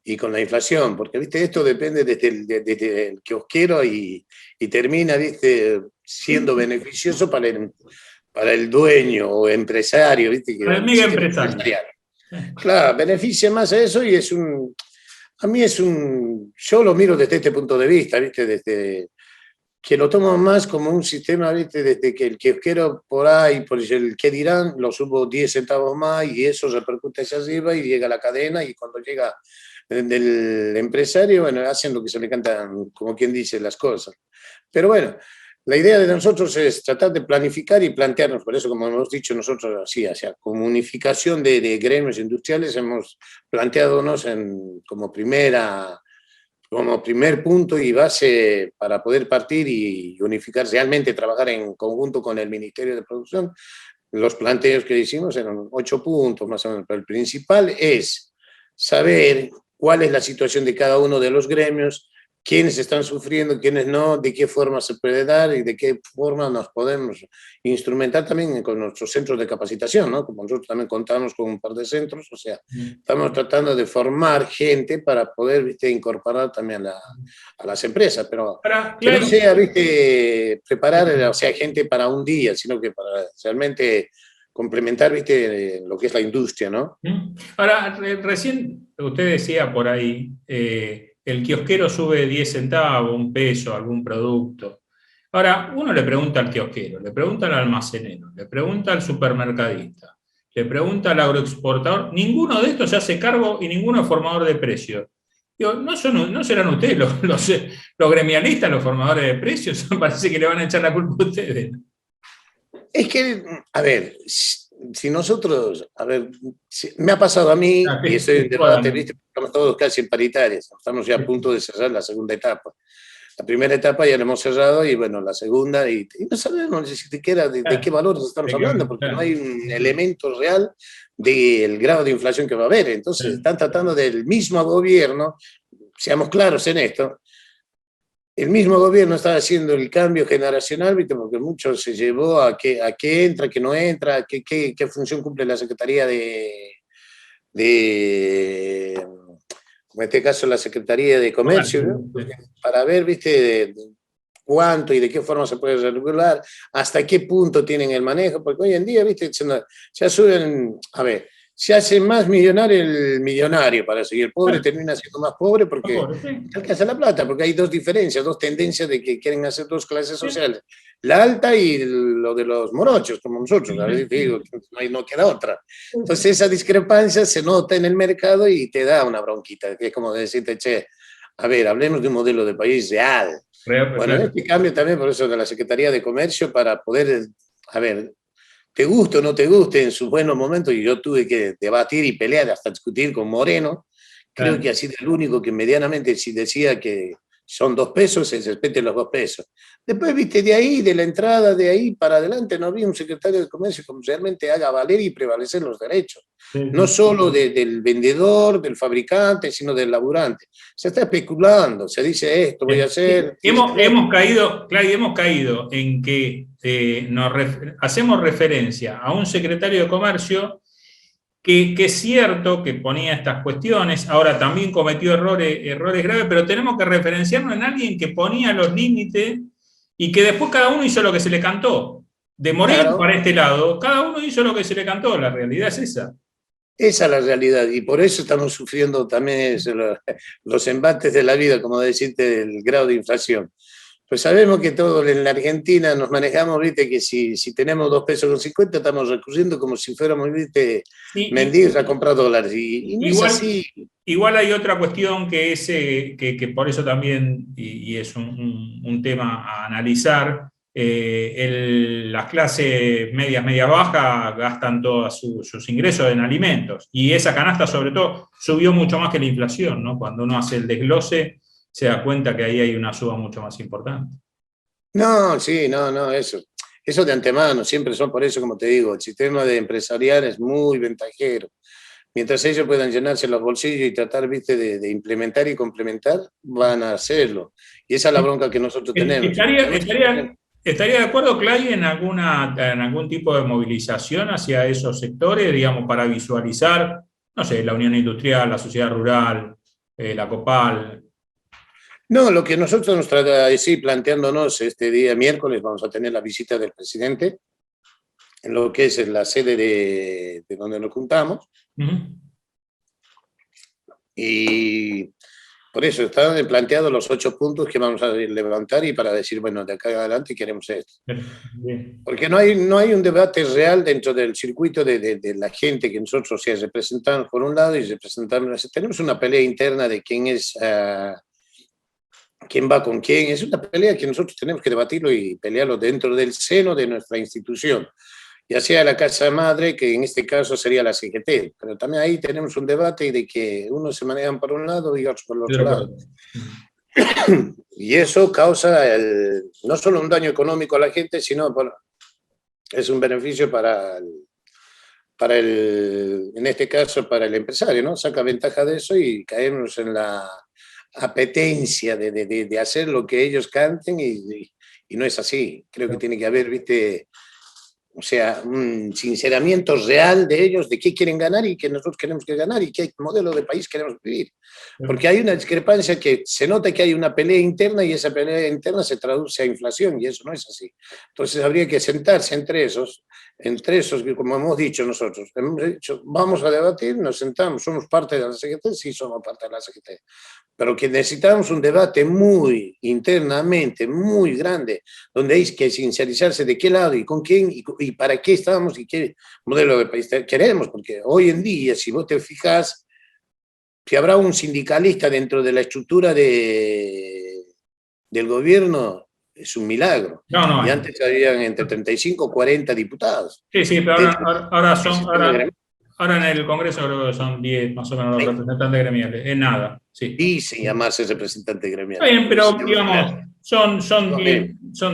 y con la inflación, porque, ¿viste? Esto depende desde el kiosquero y termina, ¿viste?, siendo beneficioso para el dueño o empresario, ¿viste?
Para el mega empresario.
Claro, beneficia más a eso y yo lo miro desde este punto de vista, ¿viste? Desde que lo tomo más como un sistema, ¿viste? Desde que el kiosquero por ahí, por el que dirán, lo subo 10 centavos más y eso repercute hacia arriba y llega a la cadena y cuando llega del empresario, bueno, hacen lo que se le cantan, como quien dice, las cosas. Pero bueno, la idea de nosotros es tratar de planificar y plantearnos, por eso, como hemos dicho nosotros, así, hacia como unificación de gremios industriales, hemos planteadonos como primer punto y base para poder partir y unificar, realmente trabajar en conjunto con el Ministerio de Producción. Los planteos que hicimos eran 8 puntos más o menos, pero el principal es saber cuál es la situación de cada uno de los gremios, quiénes están sufriendo, quiénes no, de qué forma se puede dar y de qué forma nos podemos instrumentar también con nuestros centros de capacitación, ¿no? Como nosotros también contamos con un par de centros, o sea, estamos tratando de formar gente para poder, ¿viste?, incorporar también a las empresas, pero que no sea, ¿viste?, preparar, o sea, gente para un día, sino que para realmente complementar, ¿viste?, lo que es la industria, ¿no?
Ahora, recién usted decía por ahí, el kiosquero sube 10 centavos, 1 peso, algún producto. Ahora, uno le pregunta al kiosquero, le pregunta al almacenero, le pregunta al supermercadista, le pregunta al agroexportador, ninguno de estos se hace cargo y ninguno es formador de precios. Digo, ¿no serán ustedes los gremialistas, los formadores de precios? Parece que le van a echar la culpa a ustedes.
Es que, a ver, si nosotros, me ha pasado a mí, y estoy en debate, ¿viste? Estamos todos casi en paritarias, estamos ya a punto de cerrar la segunda etapa. La primera etapa ya la hemos cerrado y bueno, la segunda, y no sabemos ni siquiera de qué valores estamos hablando, porque no hay un elemento real del grado de inflación que va a haber. Entonces, están tratando del mismo gobierno, seamos claros en esto, el mismo gobierno está haciendo el cambio generacional, ¿viste? Porque mucho se llevó a qué entra, qué no entra, qué función cumple la Secretaría en este caso la Secretaría de Comercio, ¿no? Para ver, ¿viste?, cuánto y de qué forma se puede regular, hasta qué punto tienen el manejo, porque hoy en día, ¿viste?, ya suben, se hace más millonario el millonario, parece, y el pobre termina siendo más pobre porque alcanza la plata, porque hay dos diferencias, dos tendencias de que quieren hacer dos clases sociales, la alta y lo de los morochos, como nosotros, a veces digo, no queda otra. Entonces esa discrepancia se nota en el mercado y te da una bronquita, que es como decirte, che, hablemos de un modelo de país real. Bueno, este cambio también, por eso de la Secretaría de Comercio, para poder, te guste o no te guste en sus buenos momentos, y yo tuve que debatir y pelear hasta discutir con Moreno, creo que ha sido el único que medianamente si decía que son 2 pesos, se respeten los 2 pesos. Después, viste, de ahí, de la entrada, de ahí para adelante, no había un secretario de Comercio que realmente haga valer y prevalecer los derechos. No solo del vendedor, del fabricante, sino del laburante. Se está especulando, se dice esto, voy a hacer...
Hemos caído, Claudio, hemos caído en que hacemos referencia a un secretario de Comercio que es cierto que ponía estas cuestiones, ahora también cometió errores graves, pero tenemos que referenciarnos en alguien que ponía los límites y que después cada uno hizo lo que se le cantó. De Moreno para este lado, cada uno hizo lo que se le cantó, la realidad es esa.
Esa es la realidad, y por eso estamos sufriendo también los embates de la vida, como decirte, del grado de inflación. Pues sabemos que todos en la Argentina nos manejamos, viste, que si tenemos 2 pesos con 50, estamos recurriendo como si fuéramos, viste, mendigos a comprar dólares. Y no es así.
Igual hay otra cuestión que es que por eso también, y es un tema a analizar, las clases medias bajas gastan todos sus ingresos en alimentos, y esa canasta sobre todo subió mucho más que la inflación, ¿no? Cuando uno hace el desglose se da cuenta que ahí hay una suba mucho más importante.
No, sí, no, eso de antemano, siempre son, por eso, como te digo, el sistema de empresarial es muy ventajero. Mientras ellos puedan llenarse los bolsillos y tratar, viste, de implementar y complementar, van a hacerlo. Y esa es la bronca que nosotros tenemos.
¿Estaría de acuerdo, Clay, en algún tipo de movilización hacia esos sectores, digamos, para visualizar, no sé, la Unión Industrial, la Sociedad Rural, la COPAL?
No, lo que nosotros nos trata de decir, planteándonos este día miércoles, vamos a tener la visita del presidente, en lo que es la sede de donde nos juntamos. Y por eso están planteados los 8 puntos que vamos a levantar y para decir, bueno, de acá adelante queremos esto. Porque no hay un debate real dentro del circuito de la gente que nosotros representamos por un lado y representamos. Tenemos una pelea interna de quién es... quién va con quién, es una pelea que nosotros tenemos que debatirlo y pelearlo dentro del seno de nuestra institución, ya sea la casa madre, que en este caso sería la CGT, pero también ahí tenemos un debate de que unos se manejan por un lado y otros por el otro lado. Y eso causa no solo un daño económico a la gente, sino es un beneficio en este caso para el empresario, ¿no? Saca ventaja de eso y caemos en la apetencia de hacer lo que ellos canten y no es así. Creo que tiene que haber, viste, o sea, un sinceramiento real de ellos, de qué quieren ganar y que nosotros queremos que ganar y qué modelo de país queremos vivir. Porque hay una discrepancia que se nota que hay una pelea interna y esa pelea interna se traduce a inflación y eso no es así. Entonces habría que sentarse entre esos, como hemos dicho nosotros, vamos a debatir, nos sentamos, somos parte de la CGT, sí somos parte de la CGT, pero que necesitamos un debate muy internamente, muy grande, donde hay que sincerizarse de qué lado y con quién y para qué estamos y qué modelo de país queremos, porque hoy en día, si vos te fijas, si habrá un sindicalista dentro de la estructura del gobierno, es un milagro. Y antes habían entre 35 o 40 diputados.
Sí, pero ahora en el Congreso creo que son 10 más o menos los representantes gremiales. Es nada, sí.
Dicen llamarse representantes gremiales.
Está bien, pero digamos, son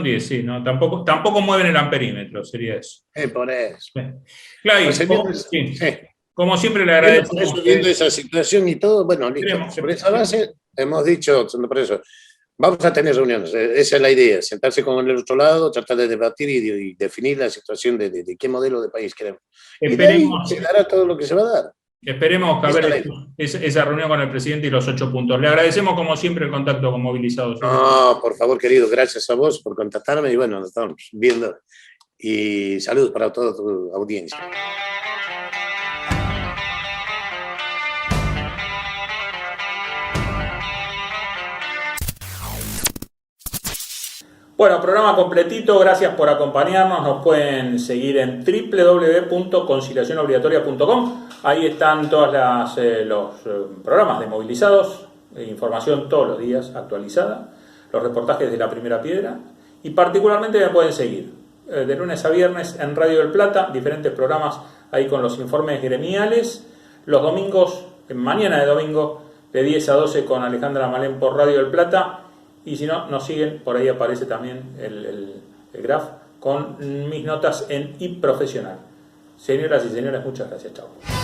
10, sí, ¿no? Tampoco mueven el amperímetro, sería eso.
Por eso.
Claro, como siempre le agradecemos.
Por eso, viendo esa situación y todo, bueno, listo. Por esa base hemos dicho, por eso, vamos a tener reuniones, esa es la idea, sentarse con el otro lado, tratar de debatir y definir la situación de qué modelo de país queremos.
Esperemos,
y de ahí se dará todo lo que se va a dar.
Esperemos que haber esa reunión con el presidente y los 8 puntos. Le agradecemos como siempre el contacto con Movilizados.
No, por favor, querido, gracias a vos por contactarme y bueno, nos estamos viendo. Y saludos para toda tu audiencia.
Bueno, programa completito, gracias por acompañarnos. Nos pueden seguir en www.conciliacionobligatoria.com. Ahí están todos los programas de Movilizados, información todos los días actualizada, los reportajes de la primera piedra y particularmente me pueden seguir de lunes a viernes en Radio del Plata, diferentes programas ahí con los informes gremiales. Los domingos, mañana de domingo, de 10 a 12 con Alejandra Malén por Radio del Plata. Y si no, nos siguen, por ahí aparece también el graph con mis notas en iProfesional. Señoras y señores, muchas gracias. Chao.